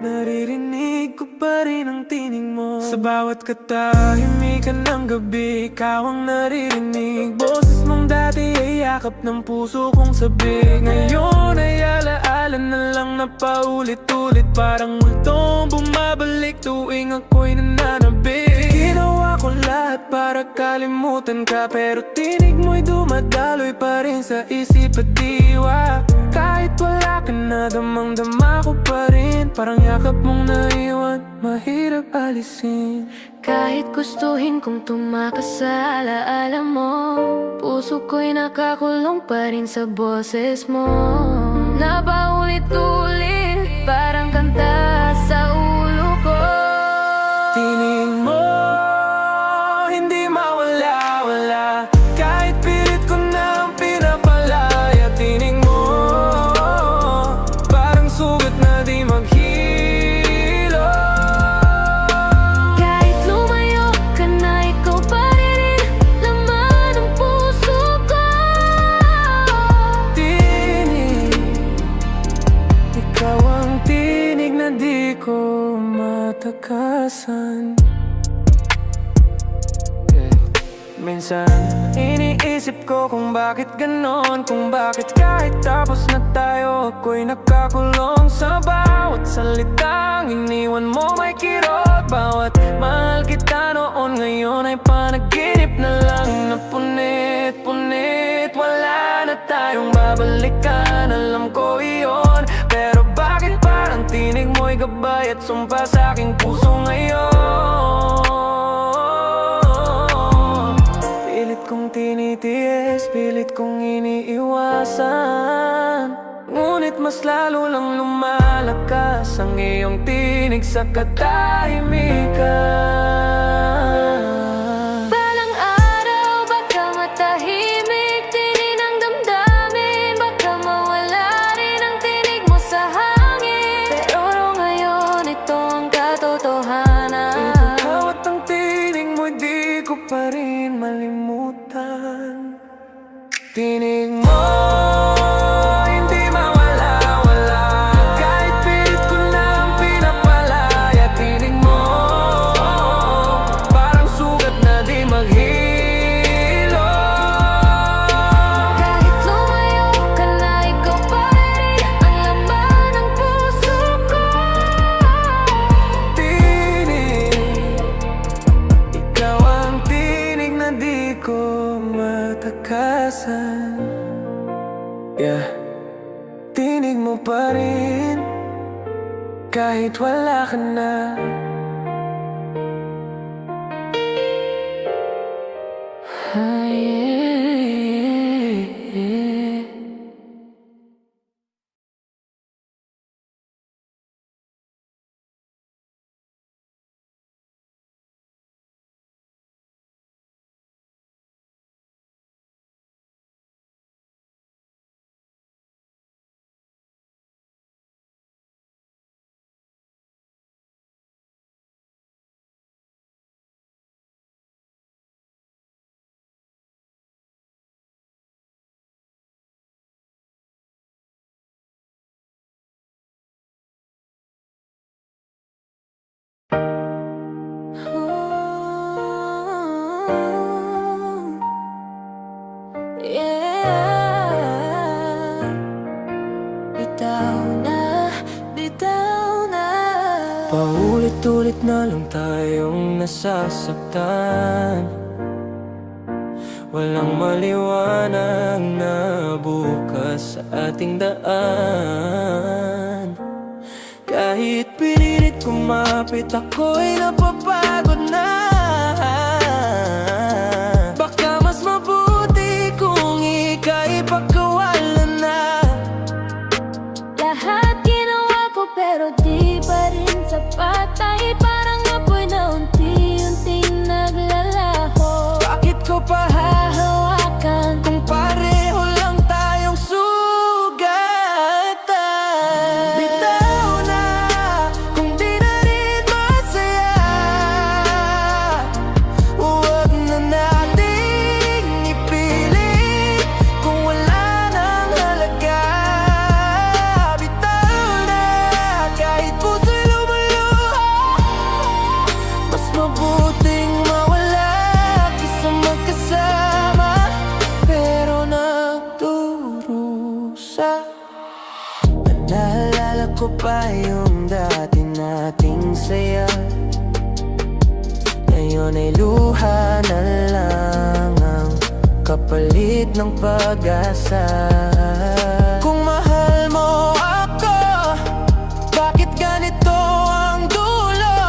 Naririnig ko pa rin ang tinig mo sa bawat katahimikan ng gabi. Ikaw ang naririnig, boses mong dati ay yakap ng puso kong sabik. Ngayon ay alaala na lang na paulit-ulit, parang multong bumabalik tuwing ako'y nananabik. Ginawa ko lahat para kalimutan ka, pero tinig mo'y dumadaloy pa rin sa isip at diwa. Kahit wala ka na, damang-dama ko pa rin. Parang yakap mong naiwan, mahirap alisin. Kahit gustuhin kong tumakas sa alaala mo, puso ko'y nakakulong pa rin sa boses mo. Napaulit-ulit, parang kanta sa ulo ko. Tinig mo, hindi Ikaw ang tinig na di ko matakasan. Minsan iniisip ko kung bakit ganon, kung bakit kahit tapos na tayo ako'y nakakulong sa bawat salitang iniwan mo may kirot. Bawat mahal kita noon ngayon ay panaginip na lang na punit-punit. Wala na tayong babalikan, alam ko iyon. Pero bakit parang tinig mo'y gabay at sumpa sa aking puso ngayon? Pilit kong tinitiis, pilit kong iniiwasan, ngunit mas lalo lang lumalakas ang iyong tinig sa katahimikan. Balang araw baka matahimik, tinig ng damdamin, baka mawala rin ang tinig mo sa hangin. Pero ngayon ito ang katotohanan. Bawat ang tinig mo di ko pa rin malimutan. Tinig mo hindi mawala-wala, kahit pilit ko na ang pinapalaya. Tinig mo parang sugat na di maghilo. Kahit lumayo ka na, ikaw pa rin ang laman ng puso ko. Tinig, ikaw ang tinig na di ko matakasan. Yeah, tinig mo pa rin kahit wala ka na. Yeah, bitaw na. Paulit-ulit na lang tayong nasasaktan. Walang maliwanag na bukas sa ating daan. Kahit pinilit kumapit, ako'y napapagod na. Baka mas mabuti kung ika'y pagkawalan na. Lahat ginawa ko pero di pa rin sapat. Ay parang apoy na unti-unting naglalaho. Bakit ko pa Hahawakan kung pareho lang tayong sugatan? Bitaw na kung di na rin masaya. Huwag na nating ipilit kung wala nang halaga. Bitaw na kahit puso'y lumuluha, mas mabuting mawala kaysa magkasama pero nagdurusa. Naalala ko pa yung dati nating saya, ngayon ay luha na lang ang kapalit ng pag-asa. Kung mahal mo ako, bakit ganito ang dulo?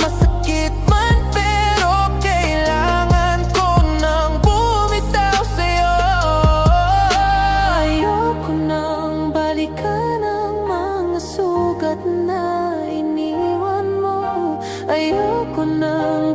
Masakit man pero kailangan ko nang bumitaw sa'yo. Ayoko nang balikan ang mga sugat na iniwan mo. Ayoko nang